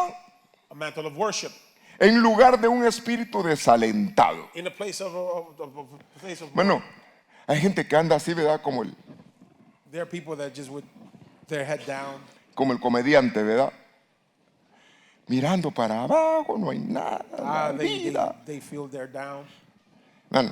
a mantle of worship, en lugar de un espíritu desalentado. in a place of Bueno, hay gente que anda así, ¿verdad? there are people that just with their head down, Como el comediante, ¿verdad? Mirando para abajo, no hay nada, la vida. they feel they're down. Bueno,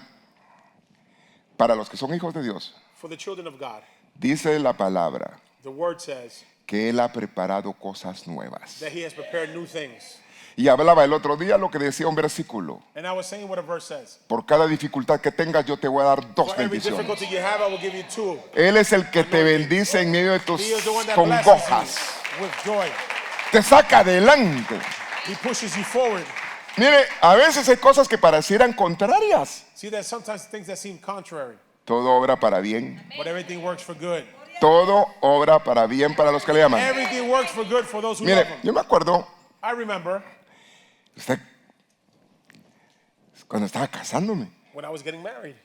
para los que son hijos de Dios, For the children of God, dice la palabra the word says que Él ha preparado cosas nuevas. that he has prepared new things. Y hablaba el otro día lo que decía un versículo. And I was saying what a verse says. Por cada dificultad que tengas, yo te voy a dar dos For every bendiciones. difficulty you have, I will give you two. Él es el que te bendice en medio de tus He is the one that congojas. blesses you with joy. Te saca adelante. He pushes you forward. Mire, a veces hay cosas que parecieran contrarias. See, there's sometimes things that seem contrary, Todo obra para bien. but everything works for good. Todo obra para bien para los que le llaman. Everything works for good for those who love Mire, him. yo me acuerdo, I remember usted, cuando estaba casándome, when I was getting married.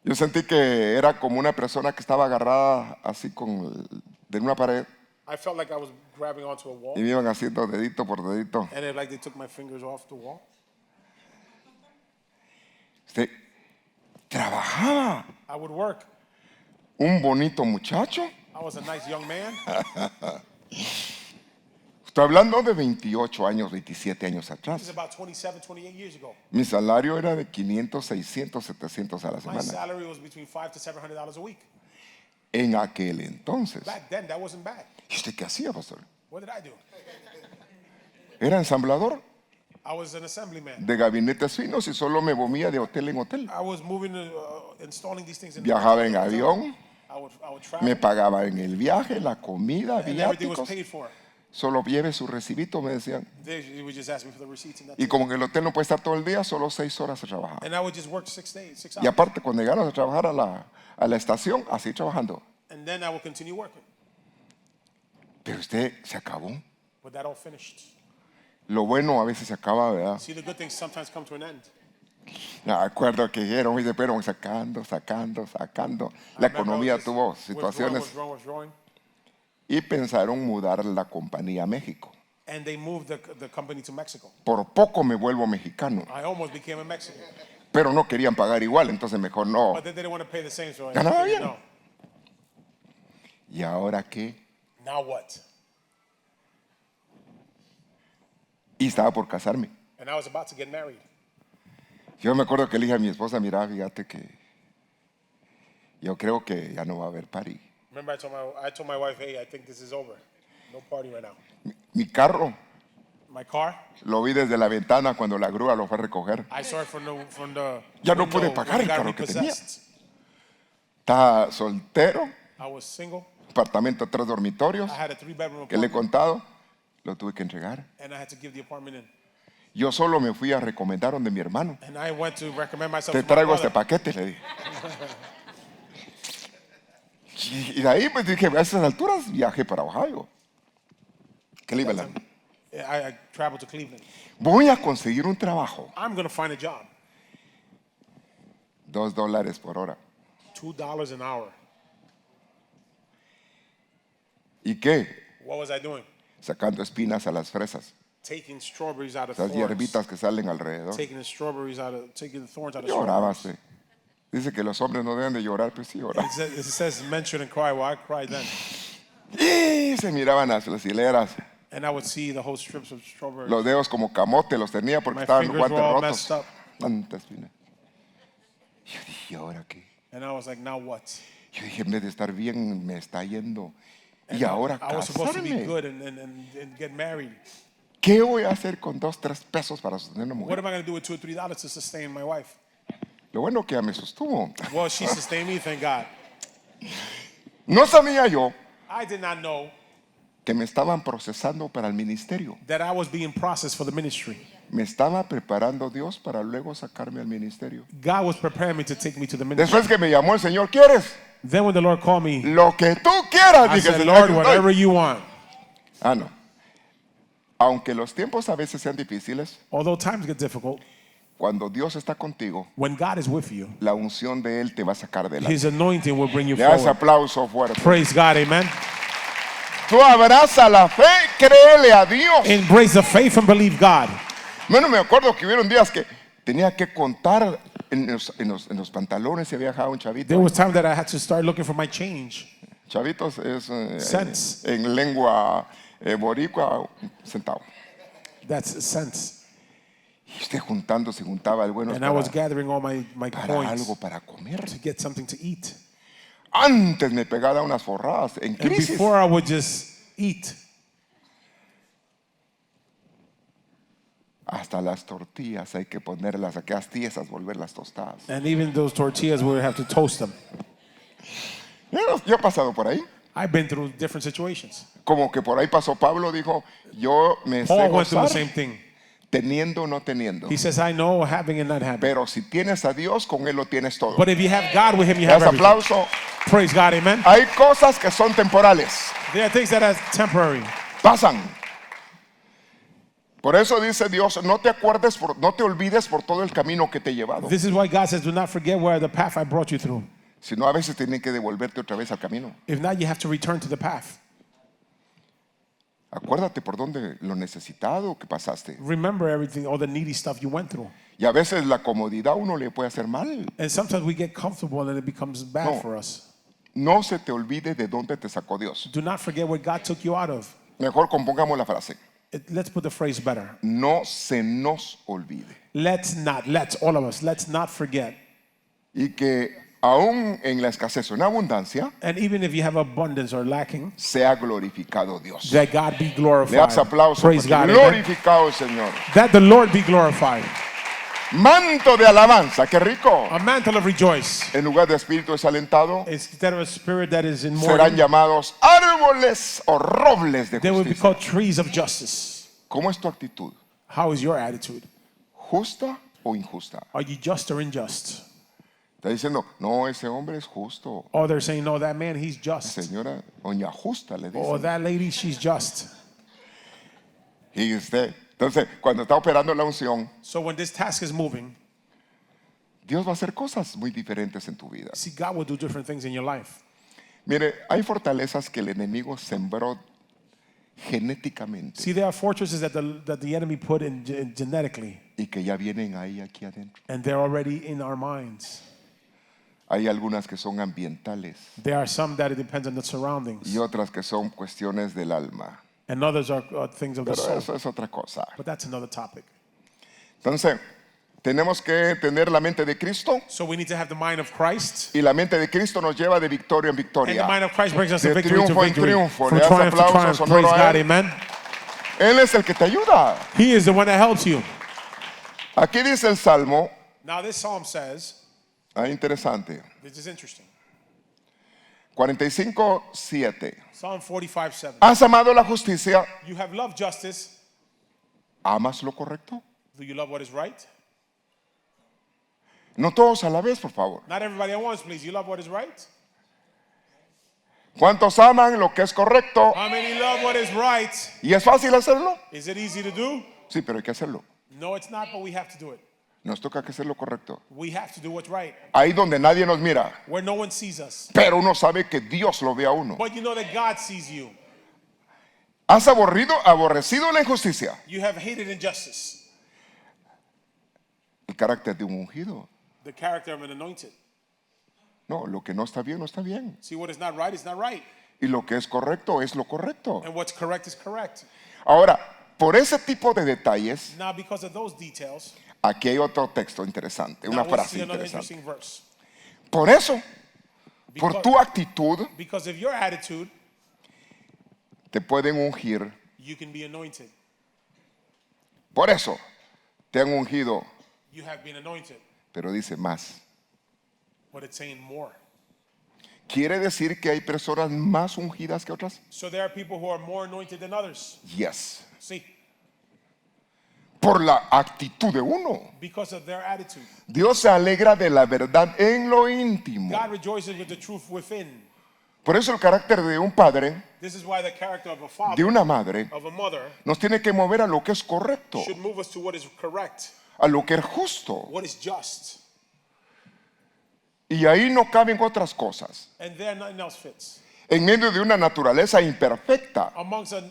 yo sentí que era como una persona que estaba agarrada así de una pared I felt like I was grabbing onto a wall, y me iban haciendo dedito por dedito. and it like they took my fingers off the wall. Usted trabajaba, I would work. un bonito muchacho. I was a nice young man. Estoy hablando de 28 años, 27 años This is atrás. about 27, 28 years ago. Mi salario era de 500, 600, 700 a la My semana. salary was between $500 to $700 a week. En aquel entonces. Back then, that wasn't bad. ¿Y usted qué hacía, pastor? What did I do? Era ensamblador I was an assemblyman. de gabinetes finos y solo me movía de hotel en hotel. I was moving, installing these things in Viajaba en avión, I would travel, me pagaba en el viaje, la comida, and everything was viáticos. paid for. Solo lleve su recibito, me decían. They would just ask me for the receipts and that's Y it. como en el hotel no puede estar todo el día, solo 6 horas se trabajaba. And I would just work 6 days, 6 Y hours. aparte, cuando llegamos a trabajar a la estación, así trabajando. And then I would continue working. Pero usted se acabó. But that all finished. Lo bueno a veces se acaba, ¿verdad? See, the good things sometimes come to an end. Me acuerdo que dijeron, oye, pero sacando. La I remember economía I was tuvo just situaciones withdrawing. y pensaron mudar la compañía a México. And they moved the company to Mexico. Por poco me vuelvo mexicano, I almost became a Mexican. pero no querían pagar igual, entonces mejor no. But they didn't want to pay the same, so I Ganaba figured, bien. no. ¿Y ahora qué? Now what? Y estaba por casarme. And I was about to get married. Yo me acuerdo que le dije a mi esposa, mira, fíjate que yo creo que ya no va a haber party. Remember, I told my wife, hey, I think this is over. No party right now. Mi carro My car, lo vi desde la ventana cuando la grúa lo fue a recoger. I saw it from the Ya no window pude when pagar it el got carro que tenía. repossessed. Estaba soltero, I was single. apartamento 3 dormitorios, I had a 3-bedroom que le he apartment, contado, lo tuve que entregar. and I had to give the apartment in. Yo solo me fui a recomendar donde mi hermano. And I went to recommend myself Te to my traigo este brother. paquete, le dije. Y de ahí pues dije, a esas alturas viajé para Ohio, Cleveland. I traveled to Cleveland. Voy a conseguir un trabajo, I'm going to find a job. $2 por hora. $2 an hour. ¿Y qué? What was I doing? Sacando espinas a las fresas, Taking strawberries out of esas thorns. hierbitas que salen alrededor. Taking the thorns out of Lloraba strawberries. usted. Dice que los hombres no deben de llorar, pues sí lloraba. It says mention and cry. Well, I cried then. Y se miraban las hileras, And I would see the whole strips of strawberries. los dedos como camote los tenía porque My estaban fingers guantes were all rotos. messed up. Tanta espina. Yo dije, ¿y ahora qué? And I was like, now what? Yo dije, en vez de estar bien, me está yendo y ahora I was supposed to be casarme. good and get married. ¿Qué voy a hacer con 2, 3 pesos para sostener a una What mujer? am I going to do with $2 or $3 to sustain my wife? Lo bueno que ya me sostuvo. Well, she sustained me, thank God. No sabía yo I did not know que me estaban procesando para el ministerio. that I was being processed for the ministry. Me estaba preparando Dios para luego sacarme al ministerio. God was preparing me to take me to the ministry. Después que me llamó el Señor, ¿quieres? Then when the Lord called me, Lo que tú quieras, I dije, said, Señor, Lord, aquí estoy. whatever you want. Ah, no. Aunque los tiempos a veces sean difíciles, Although times get difficult, cuando Dios está contigo, when God is with you, la unción de Él te va a sacar adelante. His anointing will bring you Le das forward. aplauso fuerte. Praise God, amen. Tú abraza la fe, créele a Dios. Embrace the faith and believe God. Bueno, me acuerdo que hubieron días que tenía que contar en los pantalones si había dejado un chavito. There was time that I had to start looking for my change. Chavitos es Cents. en lengua boricua, un centavo. That's cents. Y usted juntando, se juntaba el bueno And I was para gathering all my algo coins para comer. to get something to eat. Antes me pegaba unas forradas en And crisis. before I would just eat, Hasta las tortillas hay que ponerlas, aquellas tiesas, volverlas tostadas. and even those tortillas, we would have to toast them. Yo he pasado por ahí. I've been through different situations. Como que por ahí pasó Pablo, dijo, yo me sé Paul went through the gozar same thing. teniendo o no teniendo. He says, I know having and not having. Pero si tienes a Dios, con Él lo tienes todo. But if you have God with him, you Le have das everything. aplauso. Praise God, amen. Hay cosas que son temporales. There are things that are temporary. Pasan. Por eso dice Dios, no te acuerdes, no te olvides por todo el camino que te he llevado. This is why God says, do not forget where the path I brought you through. Si no, a veces tienen que devolverte otra vez al camino. If not, you have to return to the path. Acuérdate por dónde lo necesitado que pasaste. Remember everything, all the needy stuff you went through. Y a veces la comodidad uno le puede hacer mal. And sometimes we get comfortable and it becomes bad No. for us. No se te olvide de dónde te sacó Dios. Do not forget where God took you out of. Mejor compongamos la frase. Let's put the phrase better. No se nos olvide. Let's all of us, let's not forget. Y que aún en la escasez o en abundancia, And even if you have abundance or lacking, sea glorificado Dios. that God be Le glorified. das aplauso. Praise Porque God. Amen. glorificado el Señor. That the Lord be glorified. Manto de alabanza, qué rico. A mantle of rejoice. En lugar de espíritu desalentado, Instead of a spirit that is in serán mourning, llamados árboles o robles de they will be justicia. called trees of justice. ¿Cómo es tu actitud? How is your attitude? ¿Justa o injusta? Are you just or unjust? Está diciendo, no, ese hombre es justo. Or they're saying, no, that man, he's just. Señora, doña justa le Or dice. that lady, she's just. Y usted, entonces, cuando está operando la unción, So when this task is moving, Dios va a hacer cosas muy diferentes en tu vida. see, God will do different things in your life. Mire, hay fortalezas que el enemigo sembró genéticamente See, there are fortresses that the enemy put in genetically, y que ya vienen ahí aquí adentro. and they're already in our minds. Hay algunas que son ambientales There are some that it depends on the surroundings, y otras que son cuestiones del alma. and others are things of the Pero soul. eso es otra cosa. But that's another topic. Entonces, tenemos que tener la mente de Cristo So we need to have the mind of Christ, y la mente de Cristo nos lleva de victoria en and the victoria. mind of Christ brings us De from victory to triunfo en victory, triunfo. from Le das triumph to aplausos, triumph. honor Praise a God, Él. amen. Él es el que te ayuda. He is the one that helps you. Aquí dice el Salmo, Now this psalm says, interesante, this is interesting. 45:7. Psalm 45:7. ¿Has amado la justicia? You have loved justice. ¿Amas lo correcto? Do you love what is right? No todos a la vez, por favor. Not everybody at once, please. You love what is right? ¿Cuántos aman lo que es correcto? How many love what is right? ¿Y es fácil hacerlo? Is it easy to do? Sí, pero hay que hacerlo. No, it's not, but we have to do it. Nos toca que hacer lo correcto. We have to do what's right, Ahí donde nadie nos mira, where no one sees us. pero uno sabe que Dios lo ve a uno. But you know that God sees you. ¿Has aborrecido la injusticia? You have hated injustice, El carácter de un ungido. the character of an anointed. No, lo que no está bien, no está bien. See, what is not right is not right. Y lo que es correcto es lo correcto. And what's correct is correct. Ahora, por ese tipo de detalles, Now, because of those details, aquí hay otro texto interesante, now una we'll frase see another interesante. interesting verse. Por eso, por Because, tu actitud, because of your attitude, te pueden ungir. you can be anointed. Por eso te han ungido, You have been anointed, pero dice más. but it's saying more. ¿Quiere decir que hay personas más ungidas que otras? So there are people who are more anointed than others. Yes. See, Por la actitud de uno. because of their attitude. Dios se alegra de la verdad en lo íntimo. God rejoices with the truth within. Por eso el carácter de un padre, This is why the character of a de father, una madre, of a mother, nos tiene que mover a lo que es correcto, should move us to what is correct, a lo que es justo. what is just. Y ahí no caben otras cosas. And there nothing else fits. En medio de una naturaleza imperfecta. Amongst an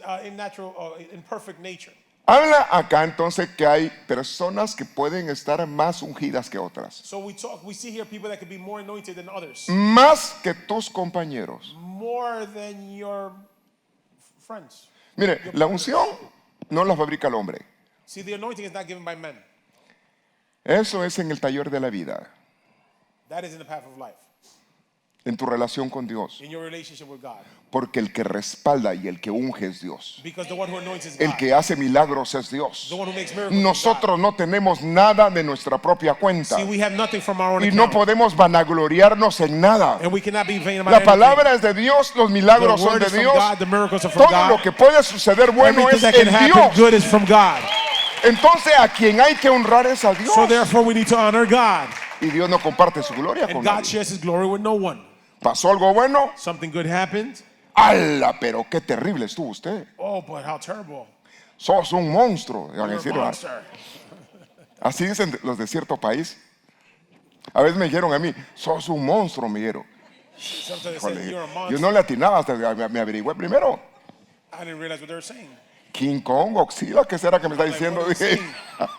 imperfect nature. Habla acá entonces que hay personas que pueden estar más ungidas que otras. So we see here people that could be more anointed than others. Más que tus compañeros. More than your friends. Mire, la unción no la fabrica el hombre. See, the anointing is not given by men. Eso es en el taller de la vida. That is in the path of life. En tu relación con Dios. In your relationship with God. Porque el que respalda y el que unge es Dios. Because the one who anoints is El God. que hace milagros es Dios. The one who makes miracles Nosotros no tenemos nada de nuestra propia is God. cuenta. See, we have nothing from our own Y no account. podemos vanagloriarnos en nada. And we cannot be vain about La anything. palabra es de Dios, los The milagros son word de is from Dios. God, the miracles are from Todo lo God. que puede suceder bueno Everything es that can en happen Dios. good is from God. Entonces a quien hay que honrar es a Dios. So therefore we need to honor God. Y Dios no comparte su gloria And con God nadie. shares his glory with no one. ¿Pasó algo bueno? Something good happened. ¡Hala! Pero qué terrible estuvo usted. Oh, but how terrible. Sos un monstruo. Van a You're decir, a monster. así dicen los de cierto país. A veces me dijeron a mí, sos un monstruo, me dijeron. Sometimes they Híjole, say you're a yo monster. no le atinaba hasta me averigüé primero. I didn't realize what they were saying. King Kong, Godzilla, ¿qué será que me está Like, diciendo? what are you Dije. saying?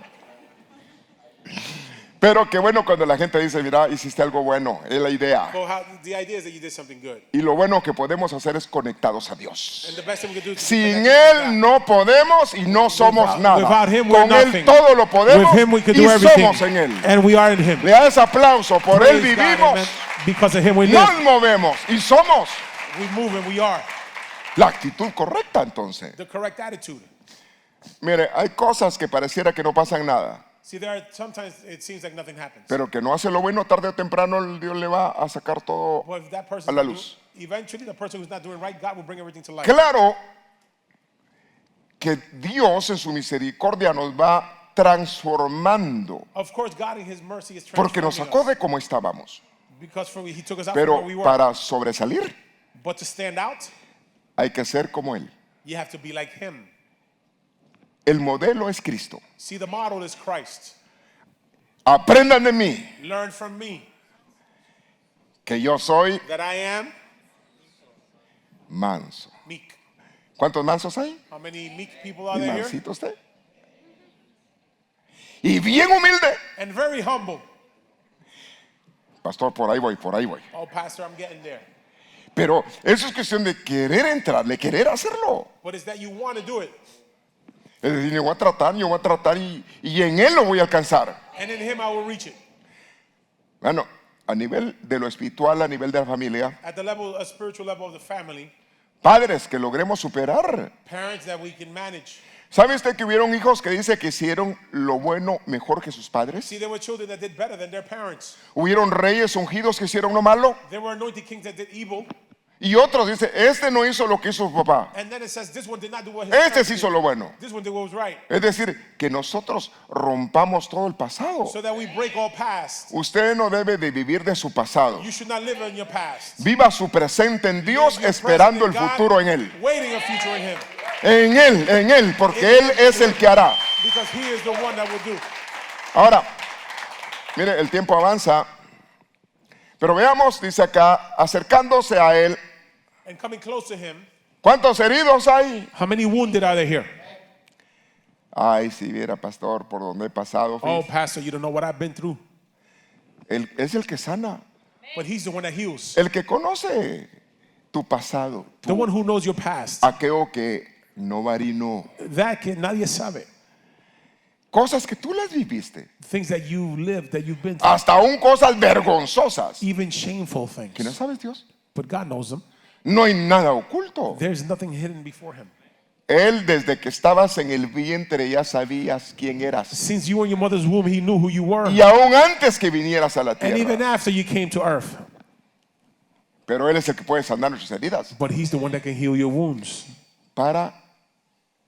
Pero qué bueno cuando la gente dice, mira, hiciste algo bueno, es la idea. But the idea is that you did something good. Y lo bueno que podemos hacer es conectados a Dios. And the best thing we can do is to Sin connect with God. Él no podemos y no somos nada. Without him, we're Con Él nothing. todo lo podemos With him we can y do everything. somos en Él. And we are in him. Le das aplauso, por Él Praise God, vivimos, amen. Because of him we nos live. movemos y somos. We move and we are. La actitud correcta entonces. The correct attitude. Mire, hay cosas que pareciera que no pasan nada, See, there are sometimes it seems like nothing happens. pero que no hace lo bueno, tarde o temprano Dios le va a sacar todo But if that a person la luz. eventually the person who's not doing right, God will bring everything to light. Claro que Dios en su misericordia nos va transformando, Of course, God in his mercy is porque nos transforming sacó us. de como estábamos. Because he took us out from Pero where we were. para sobresalir But to stand out, hay que ser como Él. you have to be like him. El modelo es Cristo. See, the model is Christ. Aprendan de mí, Learn from me que yo soy that I am manso. meek. ¿Cuántos mansos hay? How many meek people are ¿Y there here? mansito usted? Y bien humilde. And very humble. Pastor, por ahí voy, por ahí voy. Oh, Pastor, I'm getting there. Pero eso es cuestión de querer entrarle, querer hacerlo. But it's that you want to do it. Es decir, yo voy a tratar y en Él lo voy a alcanzar. And in him I will reach it. Bueno, a nivel de lo espiritual, a nivel de la familia, At the level, a spiritual level of the family, padres que logremos superar. parents that we can manage. ¿Sabe usted que hubieron hijos que dice que hicieron lo bueno mejor que sus padres? See, there were children that did better than their parents. Hubieron reyes ungidos que hicieron lo malo. There were anointed kings that did evil. Y otros dice, este no hizo lo que hizo su papá. And then it says, this one did not do what his Este parents sí did. hizo lo bueno. This one did what was right. Es decir, que nosotros rompamos todo el pasado. So that we break all past. Usted no debe de vivir de su pasado. You should not live in your past. Viva su presente en Dios, Live your esperando el present in futuro God, en Él. Waiting a future in him. En Él, porque Él es el que hará. Because he is the one that will do. Ahora, mire, el tiempo avanza. Pero veamos, dice acá, acercándose a Él. And coming close to him, ¿Cuántos heridos hay? how many wounded are there here? Ay, si viera, pastor, por donde he pasado. Oh, fíjese. Pastor, you don't know what I've been through. Él es el que sana, But he's the one that heals. el que conoce tu pasado, The one who knows your past. aquello que no marinó. That que nadie sabe. Cosas que tú las viviste, Things that you lived, that you've been through. hasta aún cosas vergonzosas. Even shameful ¿Que no things. sabes, Dios? But God knows them. No hay nada oculto. There's nothing hidden before him. Él, desde que estabas en el vientre, ya sabías quién eras. Since you were in your mother's womb, he knew who you were. Y aún antes que vinieras a la And even tierra. after you came to earth. Pero Él es el que puede sanar nuestras heridas. But he's the one that can heal your wounds. Para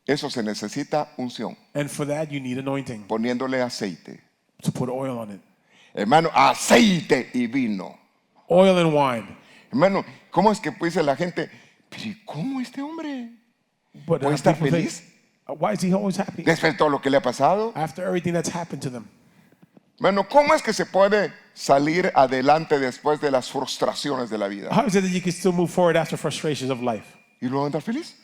eso se necesita unción, And for that, you need anointing poniéndole aceite. to put oil on it. Hermano, aceite y vino. Oil and wine. Hermano, ¿cómo es que dice la gente? Pero ¿y cómo este hombre But puede estar people feliz think, why is he always happy? después de todo lo que le ha pasado? After everything that's happened to them. Hermano, ¿cómo es que se puede salir adelante después de las frustraciones de la vida? How is it that you can still move forward after frustrations of life ¿Y luego andar feliz?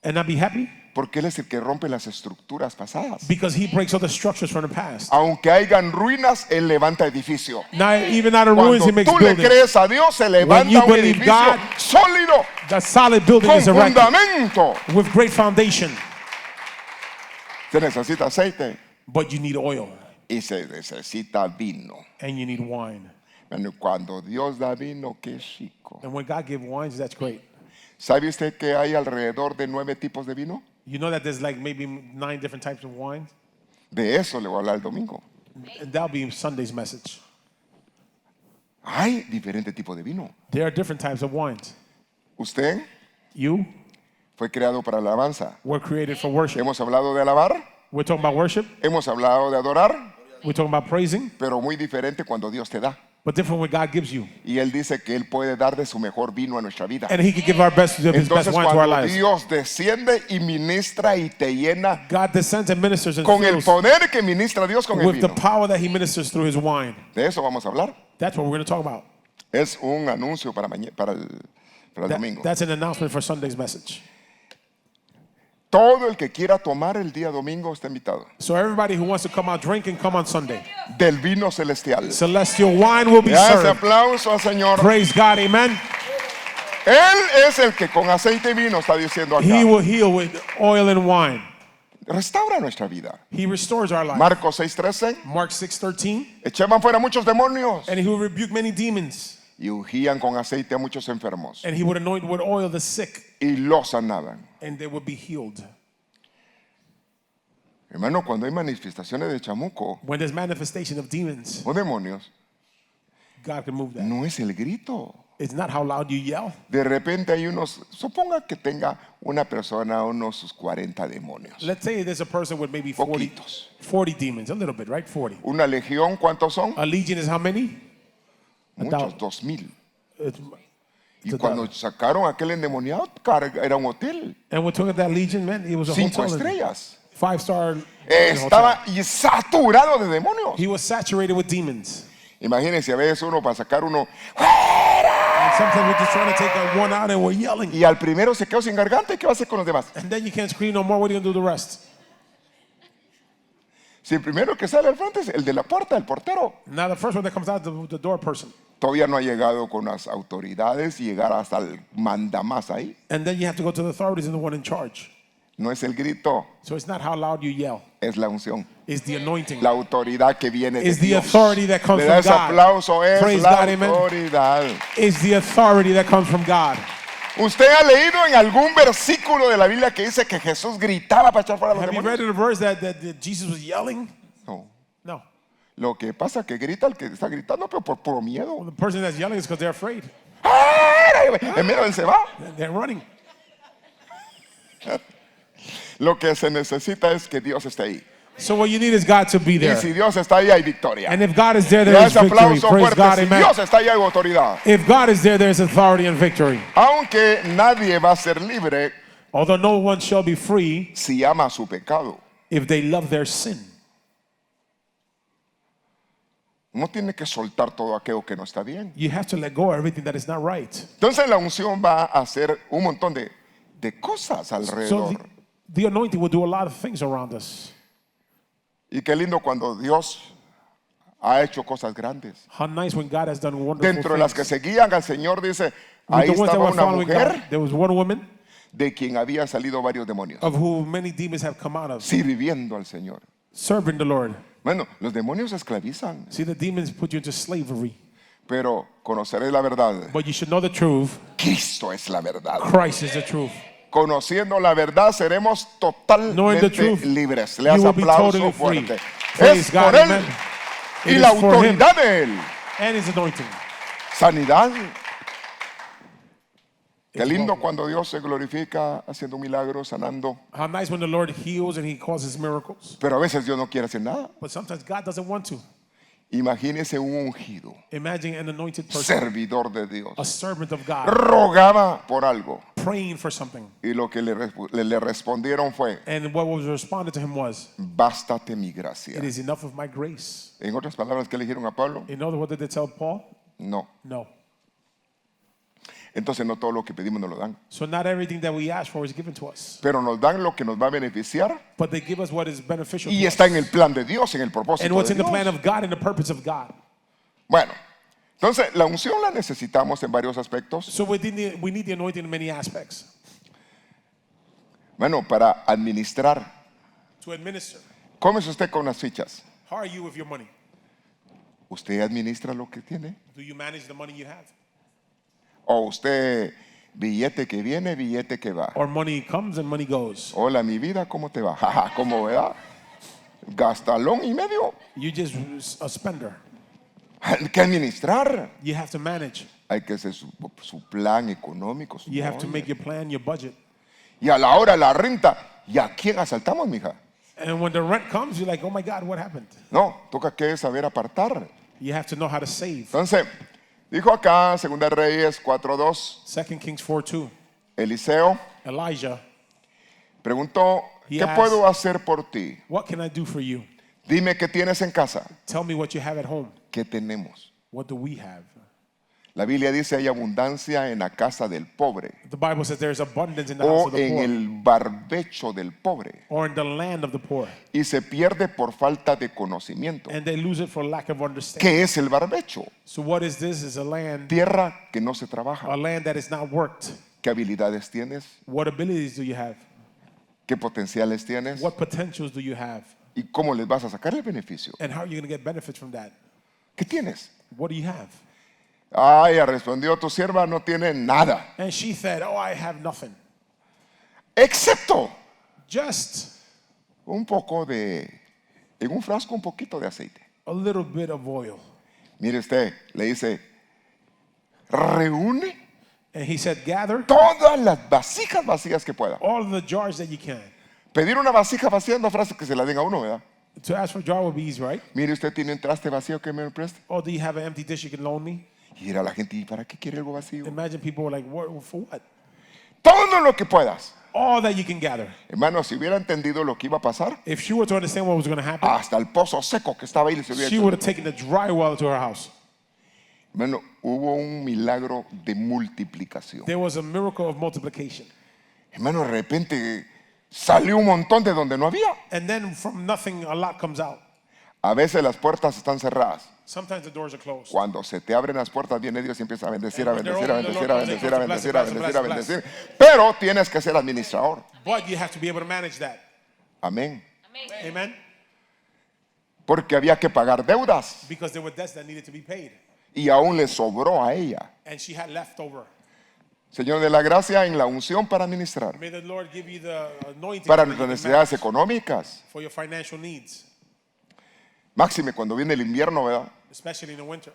and not be happy? Porque Él es el que rompe las estructuras pasadas. Because he breaks all the structures from the past. Aunque hayan ruinas, Él levanta edificio. Not even out of ruins, Cuando he makes tú le buildings. crees a Dios, se you levanta un believe edificio God, sólido, The solid building con is erected fundamento. with great foundation. Se necesita aceite But you need oil y se necesita vino. and you need wine. Bueno, cuando Dios da vino, qué chico. And when God gives wines, that's great. ¿Sabe usted que hay alrededor de 9 tipos de vino? You know that there's like maybe 9 different types of wine? De eso le voy a hablar el domingo. And that'll be Sunday's message. Hay diferentes tipos de vino. There are different types of wines. Usted You fue creado para la alabanza. were created for worship. Hemos hablado de alabar, We're talking about worship. hemos hablado de adorar, We're talking about praising. pero muy diferente cuando Dios te da. But different when God gives you. Y Él dice que Él puede dar de su mejor vino a nuestra vida. And he can give our best of his best Entonces wine to our cuando lives. Dios desciende y ministra y te llena God descends and ministers and con el fills poder que ministra Dios con el with the vino. power that he ministers through his wine. De eso vamos a hablar. That's what we're going to talk about. Es un anuncio para el domingo. That's an announcement for Sunday's message. Todo el que quiera tomar el día domingo está invitado. So everybody who wants to come out drinking, come on Sunday. Del vino celestial. Celestial wine will be Ya ese served. aplauso al Señor. Praise God, amen. Él es el que con aceite y vino está diciendo He acá. will heal with oil and wine. Restaura nuestra vida. He restores our life. Marcos 6:13. Mark 6:13. Echaban fuera muchos demonios And he will rebuke many demons. y ungían con aceite a muchos enfermos And he would anoint with oil the sick. y los sanaban. And they would be healed. Hermano, cuando hay manifestaciones de chamuco When there's manifestation of demons, o demonios, God can move that. no es el grito. It's not how loud you yell. De repente hay unos, suponga que tenga una persona unos sus 40 demonios. Let's say there's a person with maybe 40 Poquitos. demons, a little bit, right? 40. Una legión, ¿cuántos son? A legion is how many? Muchos, 2000. It's- Y cuando sacaron aquel endemoniado, era un hotel. And we're talking that legion, man. It was a 5 hotel. estrellas. 5-star Estaba y saturado de demonios. He was saturated with demons. Imagínense a veces uno para sacar uno And sometimes we're just trying to take one out and we're yelling. y al primero se quedó sin garganta. ¿Y qué va a hacer con los demás? And then you can't scream no more. What are you going to do the rest? Si el primero que sale al frente es el de la puerta, el portero. Now the first one that comes out, the door person. Todavía no ha llegado con las autoridades y llegar hasta el mandamás ahí. And then you have to go to the authorities and the one in charge. No es el grito, So it's not how loud you yell. es la unción. It's the anointing. La autoridad que viene de It's the Dios. authority that comes Le da from ese God. aplauso, es Praise la God, amen. autoridad. It's the authority that comes from God. ¿Usted ha leído en algún versículo de la Biblia que dice que Jesús gritaba para echar fuera a los Have you read demonios? in the verse that Jesus was yelling? No. No. Lo que pasa es que grita el que está gritando, pero por puro miedo. The person that's yelling is because they're afraid. En medio él se va. They're running. Lo que se necesita es que Dios esté ahí. So what you need is God to be Y there. si Dios está ahí, hay victoria. And if God is there, Le there da is ese victory. aplauso Praise fuerte. God, Si amen. Dios está ahí, hay autoridad. If God is there, there is authority and victory. Aunque nadie va a ser libre Although no one shall be free si ama su pecado. if they love their sin. No tiene que soltar todo aquello que no está bien. You have to let go of everything that is not right. Entonces la unción va a hacer un montón de cosas So alrededor. the anointing will do a lot of things around us. Y qué lindo cuando Dios ha hecho cosas grandes. How nice when God has done wonderful Dentro de las que things. seguían al Señor, dice, With ahí the ones that estaba were una following God, mujer there was one woman de quien había salido varios demonios, of whom many demons have come out of, sirviendo al Señor. serving the Lord. Bueno, los demonios esclavizan, See, the demons put you into slavery. Pero conoceréis la verdad. But you should know the truth. Cristo es la verdad. Christ is the truth. Conociendo la verdad seremos Knowing the totalmente truth, libres. Le you das will be aplauso totally free. fuerte. Praise Es God, por Él amen. y It la is for Him autoridad de Él. and His anointing. Sanidad. Qué It's lindo welcome. cuando Dios se glorifica haciendo milagros, sanando. How nice when the Lord heals and He causes miracles. Pero a veces Dios no quiere hacer nada. But sometimes God doesn't want to. Imagínese un ungido, Imagine an anointed person, servidor de Dios. a servant of God, Rogaba por algo. praying for something. Y lo que le respondieron fue, And what was responded to him was, bástate mi gracia. it is enough of my grace. En otras palabras, ¿qué le dijeron a Pablo? You know what did they tell Paul? No. No. Entonces no todo lo que pedimos nos lo dan. So not everything that we ask for is given to us. Pero nos dan lo que nos va a beneficiar But they give us what is beneficial y to está us. en el plan de Dios, en el propósito And what's de in the Dios. plan of God and the purpose of God. Bueno, entonces la unción la necesitamos en varios aspectos. So we need the anointing in many aspects. Bueno, para administrar. To administer. ¿Cómo es usted con las fichas? How are you with your money? ¿Usted administra lo que tiene? Do you manage the money you have? ¿O usted billete que viene, billete que va? Or money comes and money goes? Hola, mi vida, ¿cómo te va? Jaja, ¿cómo va? Gastalón y medio. You just a spender. Hay que administrar. You have to manage. Hay que hacer su plan económico. Su You have to orden. make your plan, your budget. Y a la hora de la renta, ¿y a quién asaltamos, mija? And when the rent comes, you're like, oh my God, what happened? No, toca que saber apartar. You have to know how to save. Entonces, dijo acá, 2 Reyes 4:2, 2 Kings 4:2. Eliseo Elijah, preguntó, He ¿qué asked- puedo hacer por ti? what can I do for you? Dime qué tienes en casa. Tell me what you have at home. ¿Qué tenemos? What do we have? La Biblia dice hay abundancia en la casa del pobre The Bible says there is abundance in the house o of the en poor, el barbecho del pobre or in the land of the poor, y se pierde por falta de conocimiento. and they lose it for lack of understanding. ¿Qué es el barbecho? So what is this? Is a land Tierra que no se trabaja. that is not worked. ¿Qué habilidades tienes? What abilities do you have? ¿Qué potenciales tienes? What potentials do you have? ¿Y cómo les vas a sacar el beneficio? And how are you going to get benefits from that? ¿Qué tienes? What do you have? Ah, ella respondió, tu sierva no tiene nada, And she said, oh, I have nothing. excepto Just un poco en un frasco un poquito de aceite. a little bit of oil. Mire usted, le dice, reúne And he said, gather todas las vasijas vacías que pueda. all of the jars that you can. Pedir una vasija vacía no es frase que se la den a uno, ¿verdad? To ask for a jar would be easy, right? Mire, usted tiene un traste vacío que me preste. Oh, do you have an empty dish you can loan me? Y ir a la gente, ¿y para qué quiere algo vacío? Imagine people were like, for what? Todo lo que puedas. All that you can gather. Hermano, si hubiera entendido lo que iba a pasar, If she were to understand what was going to happen, hasta el pozo seco que estaba ahí se hubiera she hecho. would have taken the dry well to her house. Hermano, hubo un milagro de multiplicación. There was a miracle of multiplication. Hermano, de repente salió un montón de donde no había. And then from nothing, a lot comes out. A veces las puertas están cerradas. Sometimes the doors are closed. Cuando se te abren las puertas, viene Dios y empieza a bendecir, a And when they're bendecir, a open, the bendecir, Lord a comes and bendecir, a bless, bendecir, a bless, bendecir, a bless, bendecir. Pero tienes que ser administrador. But you have to be able to manage that. Amén. Amen? Porque había que pagar deudas Because there were debts that needed to be paid. y aún le sobró a ella. And she had leftover. Señor de la gracia en la unción para administrar, May the Lord give you the anointing para that you nuestras can necesidades manage económicas. for your financial needs, Máxime cuando viene el invierno, ¿verdad? especially in the winter.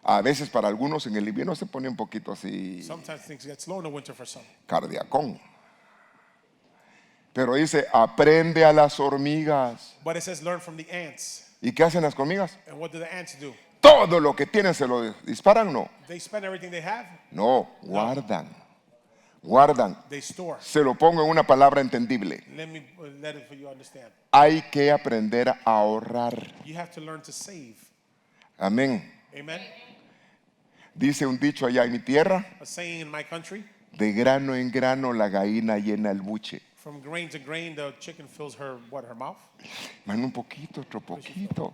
A veces para algunos en el invierno se pone un poquito así Sometimes things get slow in the winter for some. cardiacón. Pero dice, aprende a las hormigas. But it says learn from the ants. ¿Y qué hacen las hormigas? And what do the ants do? Todo lo que tienen se lo disparan, no. They spend everything they have, No, guardan. Guardan. they store. Se lo pongo en una palabra entendible. Let me let it for you to understand. Hay que aprender a ahorrar. You have to learn to save. Amén. Amen? Dice un dicho allá en mi tierra, A saying in my country, de grano en grano la gallina llena el buche. from grain to grain, the chicken fills her mouth? Mano, un poquito, otro poquito.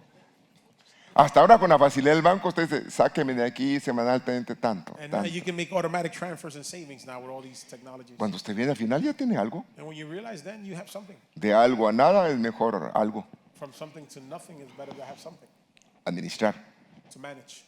Hasta ahora con la facilidad del banco usted dice, sáqueme de aquí semanalmente tanto, And now tanto. you can make automatic transfers and savings now with all these technologies. Cuando usted viene al final ya tiene algo. And when you realize then you have something. De algo a nada es mejor algo. From something to nothing is better to have something Administrar. to manage.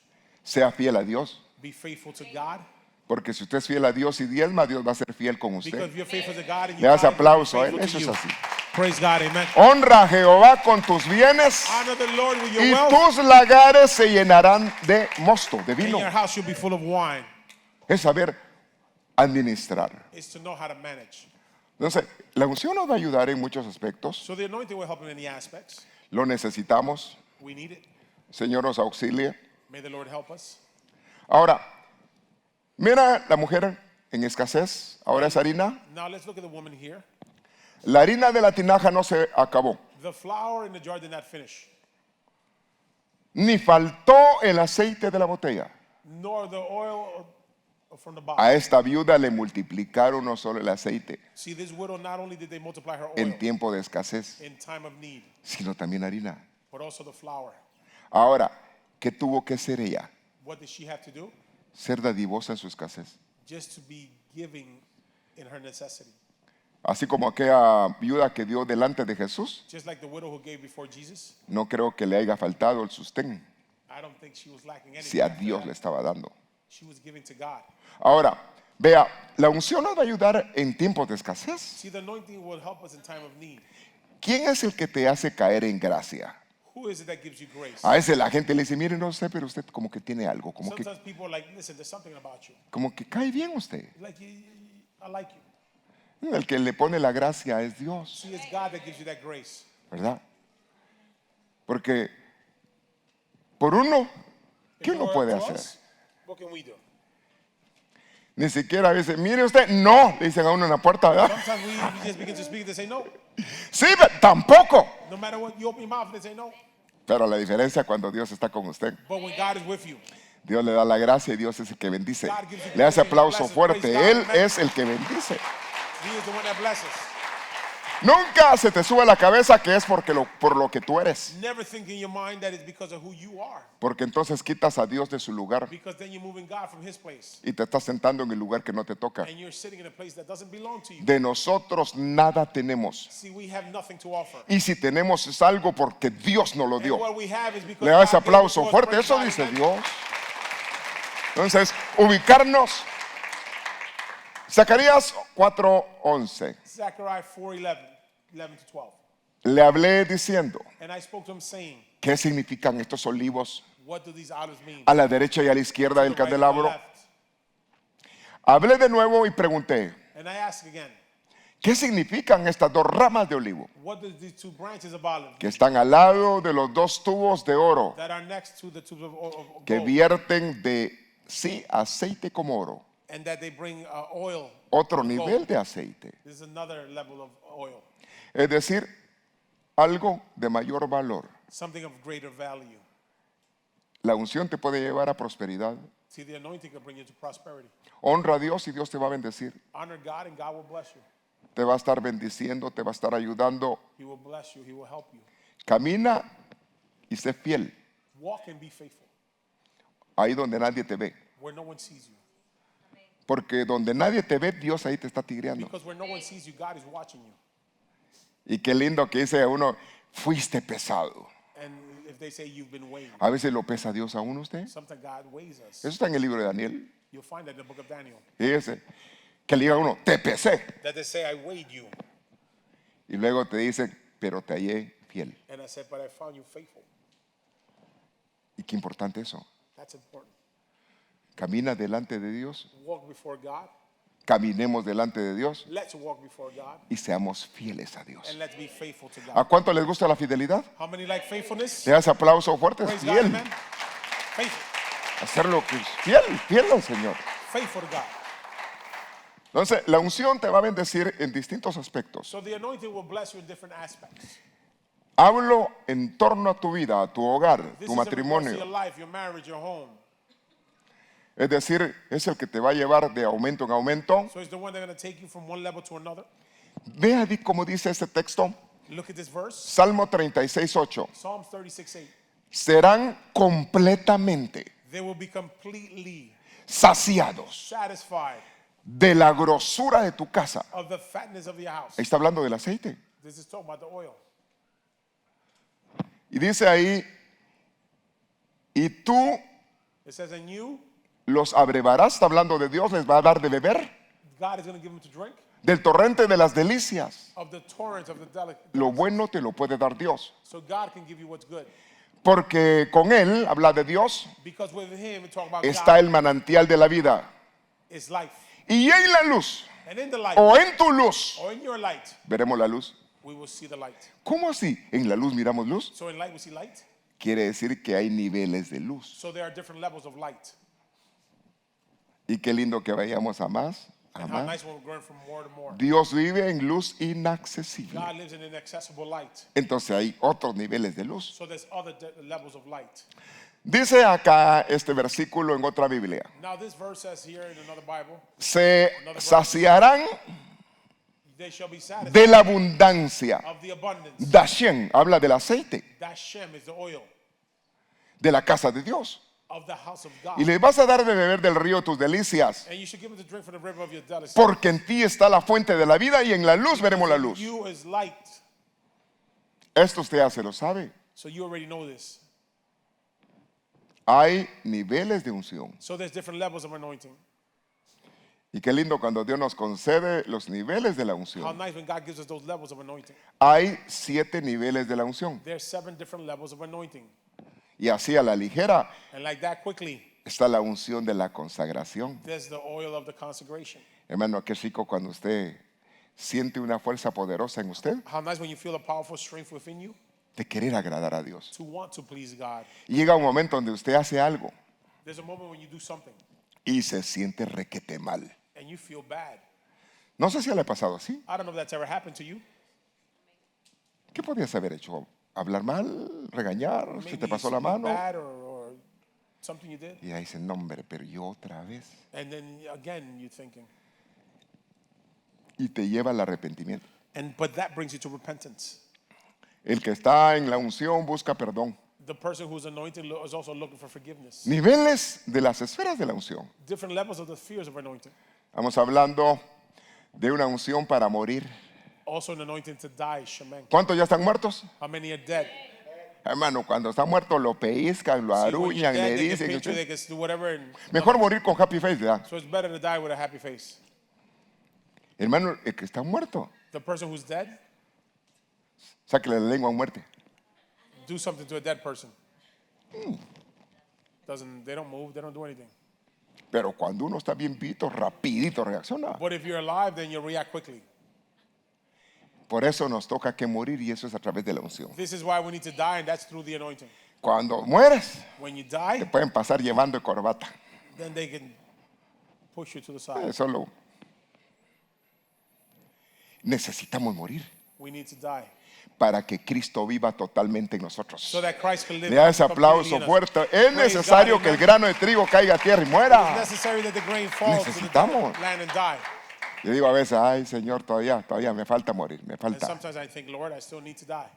Sea fiel a Dios. Be faithful to God. Porque si usted es fiel a Dios y diezma, Dios va a ser fiel con Because usted. if you're faithful to God and you Le das tithe, He'll be aplauso a él. faithful Eso to es you. así. Praise God, amen. Honra a Jehová con tus bienes Honor the Lord with your y wealth, tus lagares se llenarán de mosto, de and vino. your house should be full of wine. Es saber administrar. It's to know how to manage. Entonces, la unción nos va a ayudar en muchos aspectos. So the anointing will help in many aspects. Lo necesitamos. We need it. Señor nos auxilie. May the Lord help us. Ahora, mira la mujer en escasez. Ahora es harina. Now let's look at the woman here. La harina de la tinaja no se acabó. The flour in the jar did not finish, Ni faltó el aceite de la botella. nor the oil from the A bottle. esta viuda le multiplicaron no solo el aceite See, this widow, not only did they multiply her oil en tiempo de escasez, in time of need, sino también harina. but also the flour. Ahora, ¿qué tuvo que hacer ella? What did she have to do? Ser dadivosa en su escasez. Just to be giving in her necessity. Así como aquella viuda que dio delante de Jesús, Just like the widow who gave before Jesus, no creo que le haya faltado el sustento I don't think she was lacking anything. si a after Dios that. le estaba dando. She was giving to God. Ahora, vea, la unción nos va a ayudar en tiempos de escasez. See, the anointing will help us in time of need. ¿Quién es el que te hace caer en gracia? Who is it that gives you grace? A veces la gente le dice, mire, no sé, pero usted como que tiene algo, Sometimes people are like, listen, there's something about you. como que cae bien usted. Like, I like you. El que le pone la gracia es Dios, See, it's God that gives you that grace. ¿verdad? Porque por uno, ¿qué If it uno were puede up to hacer? us, what can we do? Ni siquiera a veces, mire usted, no, le dicen a uno en la puerta, ¿verdad? Sometimes we just begin to speak, they say no. Sí, pero tampoco. No matter what, you open your mouth, they say no. Pero la diferencia cuando Dios está con usted, But when God is with you, Dios le da la gracia y Dios es el que bendice. God gives you Le hace grace, aplauso blesses, fuerte, praise God, Él amen. es el que bendice. He is the one that blesses. Nunca se te sube a la cabeza que es por lo que tú eres, Never think in your mind that it's because of who you are. porque entonces quitas a Dios de su lugar Because then you're moving God from his place. y te estás sentando en el lugar que no te toca. And you're sitting in a place that doesn't belong to you. De nosotros nada tenemos. See, we have nothing to offer. Y si tenemos es algo porque Dios nos lo And dio. what we have is because Le da ese God gave it to aplauso us. fuerte, Praise eso God, dice amen. Dios. Entonces, ubicarnos. Zacarías 4:11. Zechariah 4:11, 11 to 12. Le hablé diciendo, And I spoke to him saying, ¿qué significan estos olivos what do these olives mean? a la derecha y a la izquierda To del the right and the candelabro? left. Hablé de nuevo y pregunté, And I asked again, ¿qué significan estas dos ramas de olivo what do these two branches of olive que están al lado de los dos tubos de oro that are next to the tubes of que gold, vierten de sí aceite como oro? and that they bring oil? Otro of nivel gold? de aceite. This is another level of oil, Es decir, algo de mayor valor. something of greater value. La unción te puede llevar a prosperidad. See, the anointing can bring you to prosperity. Honra a Dios y Dios te va a bendecir. Honor God and God will bless you. Te va a estar bendiciendo, te va a estar ayudando. He will bless you. He will help you. Camina y sé fiel. Walk and be faithful Ahí donde nadie te ve. where no one sees you. Porque donde nadie te ve, Dios ahí te está tigreando. Because where no one sees you, God is watching you. Y qué lindo que dice uno, fuiste pesado. And if they say you've been weighed, A veces lo pesa Dios a uno usted. sometimes God weighs us. Eso está en el libro de Daniel. You'll find that in the book of Daniel. Fíjese, que le diga a uno, te pesé. That they say, I weighed you. Y luego te dice, pero te hallé fiel. And I said, but I found you faithful. Y qué importante eso. That's important. Camina delante de Dios. Walk before God. Caminemos delante de Dios Let's walk before God. y seamos fieles a Dios. And let's be faithful to ¿A God. cuánto les gusta la fidelidad? How many like faithfulness? Le das aplauso fuerte, es Praise God, fiel. amen. Faithful. Hacer lo que es fiel, fiel al Señor. Faithful to God. Entonces, la unción te va a bendecir en distintos aspectos. So the anointing will bless you in different aspects. Hablo en torno a tu vida, a tu hogar, This tu is in regards to your matrimonio. life, your marriage, your home. Es decir, es el que te va a llevar de aumento en aumento. So it's the one that's going to take you from one level to another. Vea cómo dice este texto. Look at this verse. Salmo 36:8. Psalms 36:8. Serán completamente They will be completely saciados satisfied de la grosura de tu casa. of the fatness of your house. Ahí está hablando del aceite. This is talking about the oil. Y dice ahí, y tú It says, and you, los abrevarás, está hablando de Dios, les va a dar de beber God is going to give them to drink del torrente de las delicias. of the torrent of the Lo bueno te lo puede dar Dios. So God can give you what's good. Porque con Él, habla de Dios, Because with him, we talk about está God, el manantial de la vida. is life. Y en la luz, And in the light, o en tu luz, or in your light, veremos la luz. we will see the light. ¿Cómo así? ¿En la luz miramos luz? So in light, we see light. Quiere decir que hay niveles de luz. So there are different levels of light. Y qué lindo que vayamos a más, a And how más. nice when we're going from more to more. Dios vive en luz inaccesible. God lives in inaccessible light. Entonces hay otros niveles de luz. So there's other levels of light. Dice acá este versículo en otra Biblia. Now this verse says here in another Bible, Se saciarán they shall be satisfied de la abundancia. of the abundance. Dashen habla del aceite That Shem is the oil de la casa de Dios. of the house of God. Y les vas a dar de beber del río tus delicias. And you should give them to drink from the river of your delicacy. Porque en ti está la fuente de la vida y en la luz veremos la luz. You is light. Esto usted ya se lo sabe. So you already know this. Hay niveles de unción. So there's different levels of anointing. Y qué lindo cuando Dios nos concede los niveles de la How unción. nice when God gives us those levels of anointing. Hay 7 niveles de la unción. There's 7 different levels of anointing. Y así a la ligera And like that quickly, está la unción de la consagración. there's the oil of the consecration. Hermano, qué rico cuando usted siente una fuerza poderosa en usted How nice when you feel a powerful strength within you de querer agradar a Dios. to want to please God. Y llega un momento donde usted hace algo There's a moment when you do something y se siente requete mal. and you feel bad. No sé si le ha pasado así. I don't know if that's ever happened to you. ¿Qué podías haber hecho? ¿Hablar mal? ¿Regañar? ¿Se Maybe te pasó you la speak mano? bad or something you did. Y ahí dice, no hombre, pero yo otra vez. And then again, you're thinking. Y te lleva al arrepentimiento. But that brings you to repentance. El que está en la unción busca perdón. The person who's anointed is also looking for forgiveness. Niveles de las esferas de la unción. Different levels of the spheres of anointing. Estamos hablando de una unción para morir. Also an anointing to die, shaman. ¿Cuántos ya están muertos? How many are dead? Hermano, cuando está muerto lo pellizcan, lo See, when you're aruñan, dead, le they can dicen. pinch you, they can do whatever. And Mejor morir con happy face, ¿verdad? so it's better to die with a happy face. Hermano, el que está muerto, The person who's dead, sáquele la lengua a muerte. do something to a dead person. They don't move, they don't do anything. Pero cuando uno está bien visto, rapidito reacciona. But if you're alive, then you react quickly. Por eso nos toca que morir y eso es a través de la unción. This is why we need to die, and that's through the anointing. Cuando mueres, When you te die, pueden pasar llevando corbata. then they can push you to the side. Solo necesitamos morir We need to die para que Cristo viva totalmente en nosotros. so that Christ can live. Le da ese completely aplauso in us. fuerte. Es Praise necesario God, que el amen. grano de trigo caiga a tierra y It's muera. necessary that the grain falls to the Necesitamos. land and die. Yo digo a veces, ay Señor, todavía me falta morir, me And falta. sometimes I think, Lord, I still need to die.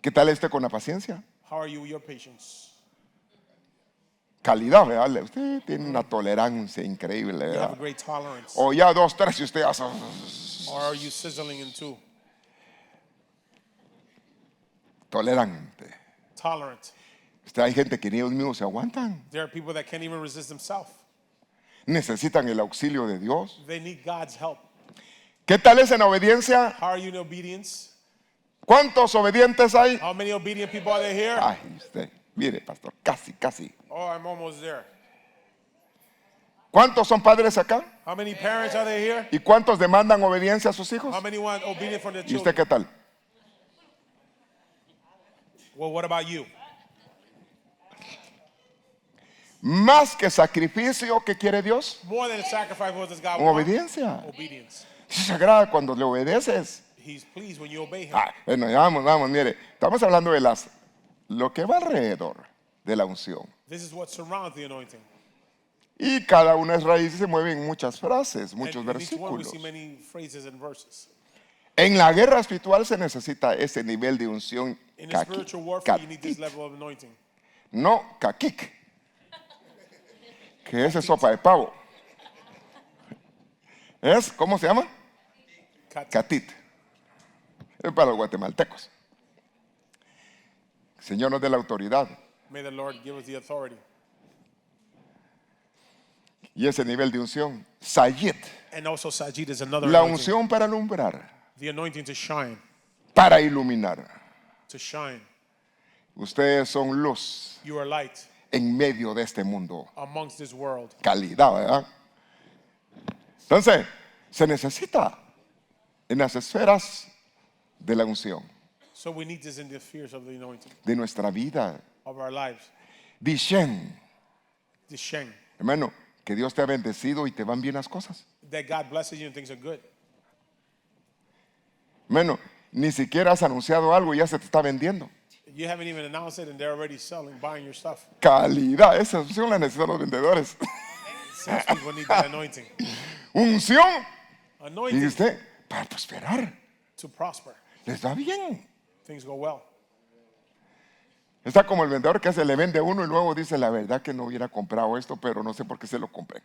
¿Qué tal este con la paciencia? How are you with your patience? Calidad, ¿verdad? Usted tiene una tolerancia increíble, You have a ¿verdad? great tolerance. O ya 2, 3 y usted hace... Or are you sizzling in two? Tolerante. Tolerant. Usted hay gente que ni ellos mismos se aguantan. There are people that can't even resist themselves. Necesitan el auxilio de Dios. They need God's help. ¿Qué tal es en obediencia? How are you in obedience? ¿Cuántos obedientes hay? How many obedient people are there here? Ay, usted, mire, pastor, casi. Oh, I'm almost there. ¿Cuántos son padres acá? How many parents are there here? ¿Y cuántos demandan obediencia a sus hijos? How many want obedience from their ¿Y usted children? qué tal? Well, what about you? Más que sacrificio que quiere Dios, More than a sacrifice, what does God want? obediencia. Obedience. Se agrada cuando le obedeces. He's pleased when you obey him. Bueno, vamos, mire, estamos hablando de lo que va alrededor de la unción. This is what surrounds the anointing. Y cada una es raíz y se mueve en muchas frases, muchos And in each one we versículos. see many phrases and verses. En la guerra espiritual se necesita ese nivel de unción In the spiritual warfare, you need this caquic, level of anointing. no caquic, que ese es sopa de pavo. ¿Cómo se llama? Catit. Es para los guatemaltecos. El Señor nos dé la autoridad. May the Lord give us the authority. Y ese nivel de unción, Sayit, And also Sajid is another la anointing. unción para alumbrar, The anointing to shine. para iluminar. To shine. Ustedes son luz You are light en medio de este mundo. amongst this world. Calidad, ¿verdad? Entonces, se necesita en las esferas de la unción, So we need this in the spheres of the anointing de nuestra vida. of our lives. Dishen, The Sheng. hermano, que Dios te ha bendecido y te van bien las cosas. That God blesses you and things are good. Hermano, ni siquiera has anunciado algo y ya se te está vendiendo. You haven't even announced it and they're already selling, buying your stuff. Calidad, esa unción la necesitan los vendedores. Salespeople need that anointing. Unción, y Anointing usted, para prosperar, to prosper. les va bien. Things go well. Está como el vendedor que se le vende a uno y luego dice, la verdad que no hubiera comprado esto, pero no sé por qué se lo compré.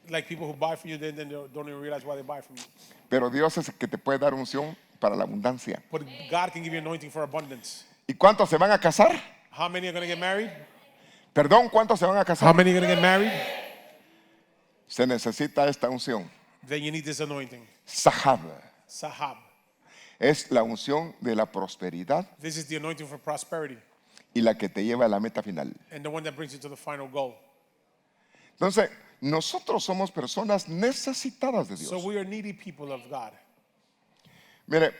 Like people who buy from you, then they don't even realize why they buy from you. Pero Dios es el que te puede dar unción para la abundancia. But God can give you anointing for abundance. ¿Y cuántos se van a casar? How many are going to get married? Perdón, ¿cuántos se van a How casar? many are going to get married? Se necesita esta unción. Then you need this anointing. Sahab Sahab. es la unción de la prosperidad This is the anointing for prosperity y la que te lleva a la meta final. and the one that brings you to the final goal. Entonces, nosotros somos personas necesitadas de Dios. So we are needy people of God. Mire,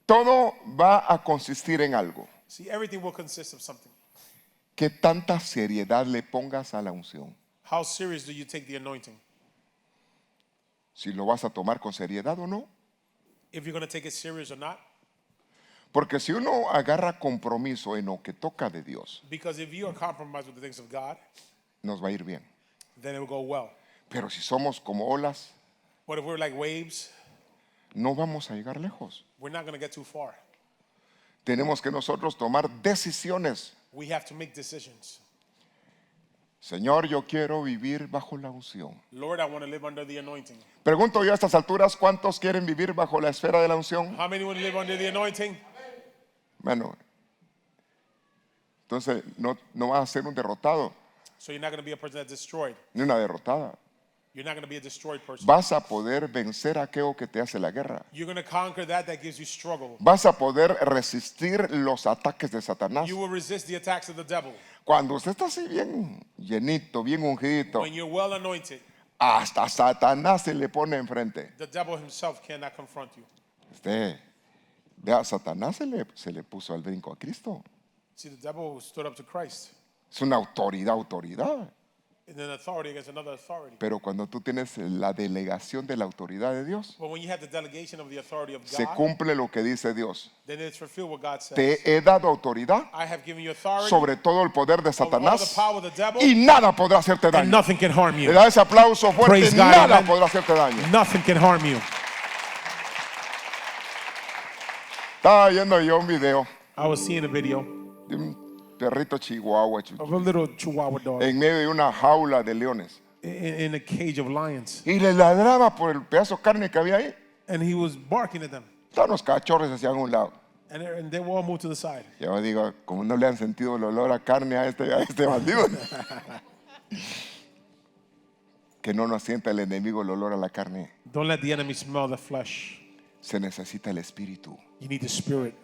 todo va a consistir en algo. See, everything will consist of something. ¿Qué tanta seriedad le pongas a la unción? How serious do you take the anointing? Si lo vas a tomar con seriedad o no. If you're going to take it serious or not. Porque si uno agarra compromiso en lo que toca de Dios, Because if you are compromised with the things of God, nos va a ir bien. then it will go well. Pero si somos como olas, But if we're like waves, no vamos a llegar lejos. we're not going to get too far. Tenemos que nosotros tomar decisiones. We have to make decisions. Señor, yo quiero vivir bajo la unción. Lord, I want to live under the anointing. Pregunto yo a estas alturas, ¿cuántos quieren vivir bajo la esfera de la unción? How many want to live under the anointing? Bueno, entonces no vas a ser un derrotado, So you're not going to be a person that's destroyed. ni una derrotada. You're not going to be a destroyed person. Vas a poder vencer a aquello que te hace la guerra. You're going to conquer that gives you struggle. Vas a poder resistir los ataques de Satanás. You will resist the attacks of the devil. Cuando usted está así bien llenito, bien ungidito, When you're well anointed, hasta Satanás se le pone enfrente. the devil himself cannot confront you. Usted, vea, Satanás se le puso al brinco a Cristo. See, the devil stood up to Christ Es una autoridad. in an authority against another authority. Pero cuando tú tienes la delegación de la autoridad de Dios, But when you have the delegation of the authority of se God, cumple lo que dice Dios. then it's fulfilled what God says. Te he dado autoridad I have given you authority sobre todo el poder de over all the Satanás power of the devil, y nada podrá hacerte and daño. nothing can harm Le you. da ese aplauso fuerte, Praise God, nada amen. podrá hacerte daño. Nothing can harm you. Estaba viendo yo un video I was seeing a video de un perrito chihuahua of a little Chihuahua dog en medio de una jaula de leones in a cage of lions, y le ladraba por el pedazo de carne que había ahí. and he was barking at them, Todos los cachorros hacían a un lado. and they all moved to the side. Yo digo, como no le han sentido el olor a carne a este bandido. Que no nos sienta el enemigo el olor a la carne. Don't let the enemy smell the flesh. Se necesita el espíritu. You need the spirit.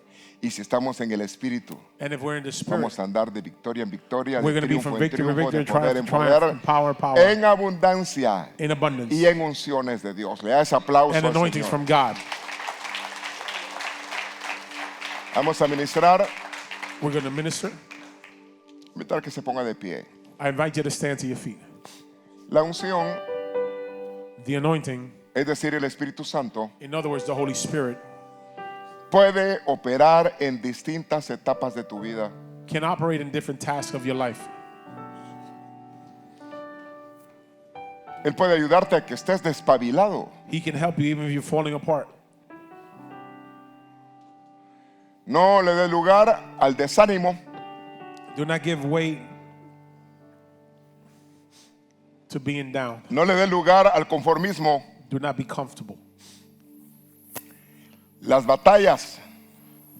Y si estamos en el espíritu, And if we're in the spirit, vamos a andar de victoria en victoria, we're de going to be triunfo from en victory to triunfo, de victory, poder triumph en to triumph, poder, from power to power, en abundancia in abundance, y en unciones de Dios. Le da ese aplauso and al anointings Señor. from God. Vamos a ministrar. We're going to minister. Invitar que se ponga de pie. I invite you to stand to your feet. La unción, The anointing, es decir, el Espíritu Santo, in other words, the Holy Spirit, puede operar en distintas etapas de tu vida. can operate in different tasks of your life. Él puede ayudarte a que estés despabilado. He can help you even if you're falling apart. No le dé lugar al desánimo, Do not give way to being down. no le dé lugar al conformismo. Do not be comfortable. Las batallas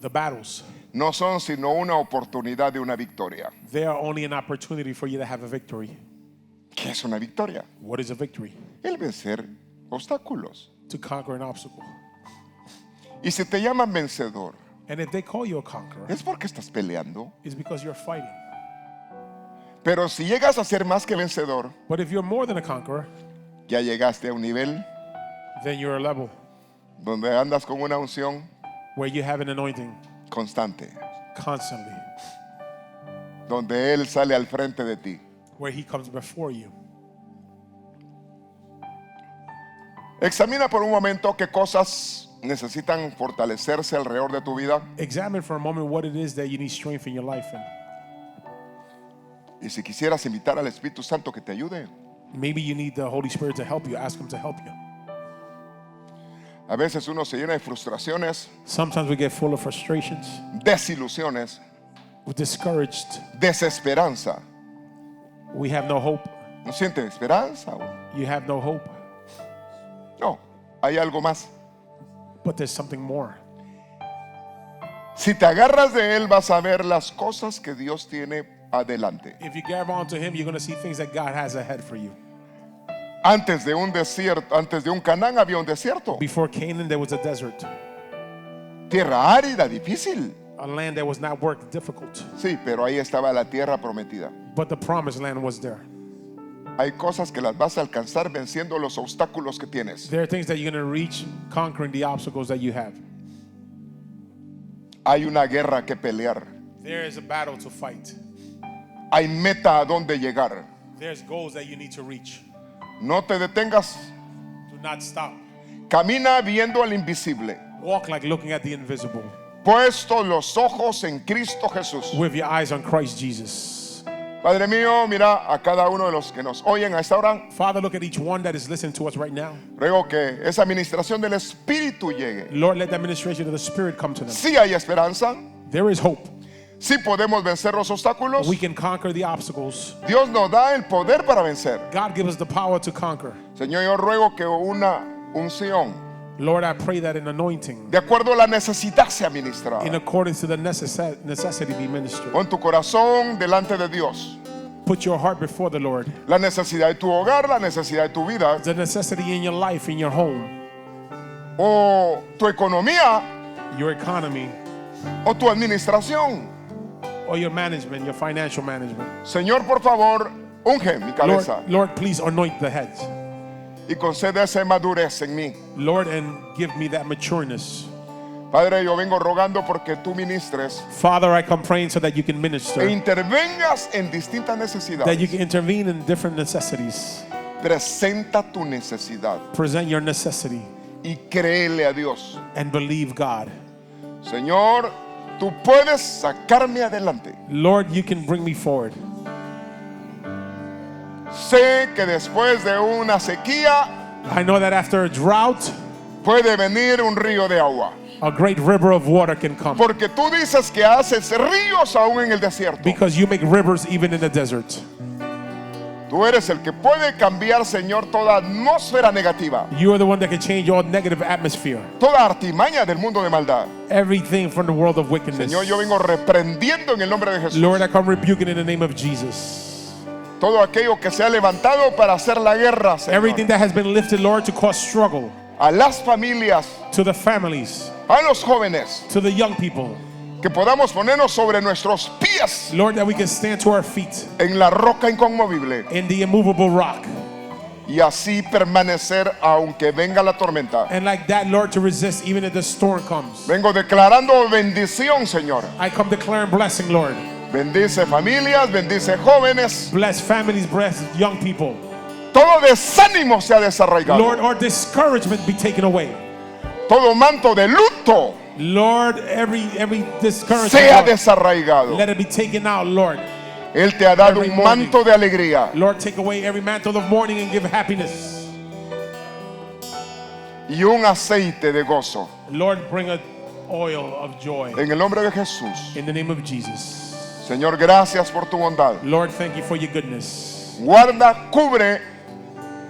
The battles, no son sino una oportunidad de una victoria. they are only an opportunity for you to have a victory. ¿Qué es una victoria? What is a victory? El vencer obstáculos. To conquer an obstacle. Y si te llaman vencedor, And if they call you a conqueror, es porque estás peleando. it's because you're fighting. Pero si llegas a ser más que vencedor, But if you're more than a conqueror, ya llegaste a un nivel then you're a level donde andas con una unción where you have an anointing constante, constantly, donde Él sale al frente de ti. where he comes before you. Examina por un momento qué cosas necesitan fortalecerse alrededor de tu vida. Examine for a moment what it is that you need strength in your life in. Y si quisieras invitar al Espíritu Santo que te ayude. Maybe you need the Holy Spirit to help you. Ask him to help you. A veces uno se llena de frustraciones, Sometimes we get full of frustrations, desilusiones, we're discouraged, desesperanza. we have no hope. ¿No siente esperanza? You have no hope, No, hay algo más. but there's something more. Si te agarras de Él, vas a ver las cosas que Dios tiene adelante. If you grab onto him, you're going to see things that God has ahead for you. Antes de un desierto, antes de un Canaán había un desierto. Before Canaan, there was a desert, Tierra árida, difícil. a land that was not work, difficult. Sí, pero ahí estaba la tierra prometida. But the promised land was there. Hay cosas que las vas a alcanzar venciendo los obstáculos que tienes. There are things that you're going to reach conquering the obstacles that you have. Hay una guerra que pelear. There is a battle to fight. Hay meta a donde llegar. There's goals that you need to reach. No te detengas. Do not stop. Camina viendo al invisible. Walk like looking at the invisible, Puesto los ojos en Cristo Jesús. with your eyes on Christ Jesus. Padre mío, mira a cada uno de los que nos oyen a esta hora. Father, look at each one that is listening to us right now. Ruego que esa administración del Espíritu llegue. Lord, let the administration of the Spirit come to them. Sí hay esperanza. There is hope. Sí podemos vencer los obstáculos. We can conquer the obstacles. Dios nos da el poder para vencer. God gives us the power to conquer. Señor, yo ruego que una unción Lord, I pray that an anointing, de acuerdo a la necesidad sea ministrada. in accordance to the necessity, be ministered. Pon tu corazón delante de Dios. Put your heart before the Lord. La necesidad de tu hogar, la necesidad de tu vida The necessity in your life, in your home, o tu economía your economy, o tu administración. or your management, your financial management. Señor, por favor, unge mi cabeza Lord, please anoint the heads. y concede esa madurez en mí. Lord, and give me that matureness. Padre, yo vengo rogando porque tú ministres Father, I come praying so that you can e minister, intervengas en distintas that you necesidades. can intervene in different necessities. Presenta tu necesidad Present your necessity y créele a Dios. and believe God. Señor, tú puedes sacarme adelante. Lord, you can bring me forward. Sé que después de una sequía I know that after a drought, puede venir un río de agua. a great river of water can come. Porque tú dices que haces ríos aún en el desierto. Because you make rivers even in the desert. Tú eres el que puede cambiar, Señor, toda atmósfera negativa, You are the one that can change all negative atmosphere. toda artimaña del mundo de maldad. Everything from the world of wickedness. Señor, yo vengo reprendiendo en el nombre de Jesús Lord, I come rebuking in the name of Jesus. todo aquello que se ha levantado para hacer la guerra, Señor, Everything that has been lifted, Lord, to cause struggle a las familias, to the families, a los jóvenes, to the young people. que podamos ponernos sobre nuestros pies Lord, that we can stand to our feet en la roca inconmovible in the immovable rock. y así permanecer aunque venga la tormenta. And like that, Lord, to resist even if the storm comes. Vengo declarando bendición, Señor. I come declaring blessing, Lord. Bendice familias, bendice jóvenes. Bless families, bless young people. Todo desánimo se ha desarraigado. Lord, or discouragement be taken away. Todo manto de luto Lord, every discouragement, sea Lord, desarraigado. let it be taken out, Lord. Él te ha dado Every un morning. manto de alegría Lord, take away every mantle of mourning and give happiness. y un aceite de gozo. Lord, bring a oil of joy En el nombre de Jesús. in the name of Jesus. Señor, gracias por tu bondad. Lord, thank you for your goodness. Guarda, cubre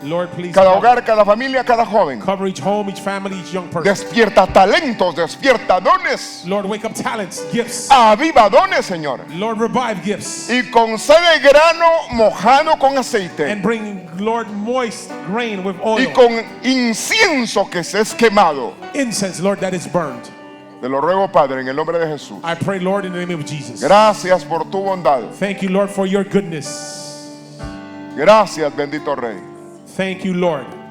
Lord, please cada hogar, cada familia, cada joven. cover each home, each family, each young person. Despierta talentos, despierta dones. Lord, wake up talents, gifts. Aviva dones, Señor. Lord, revive gifts. Y concede grano mojado con aceite. And bring, Lord, moist grain with oil. Y con incienso que se es quemado. Incense, Lord, that is burned. Te lo ruego, Padre, en el nombre de Jesús. I pray, Lord, in the name of Jesus. Gracias por tu bondad. Thank you, Lord, for your goodness. Gracias, bendito Rey. Thank you, Lord.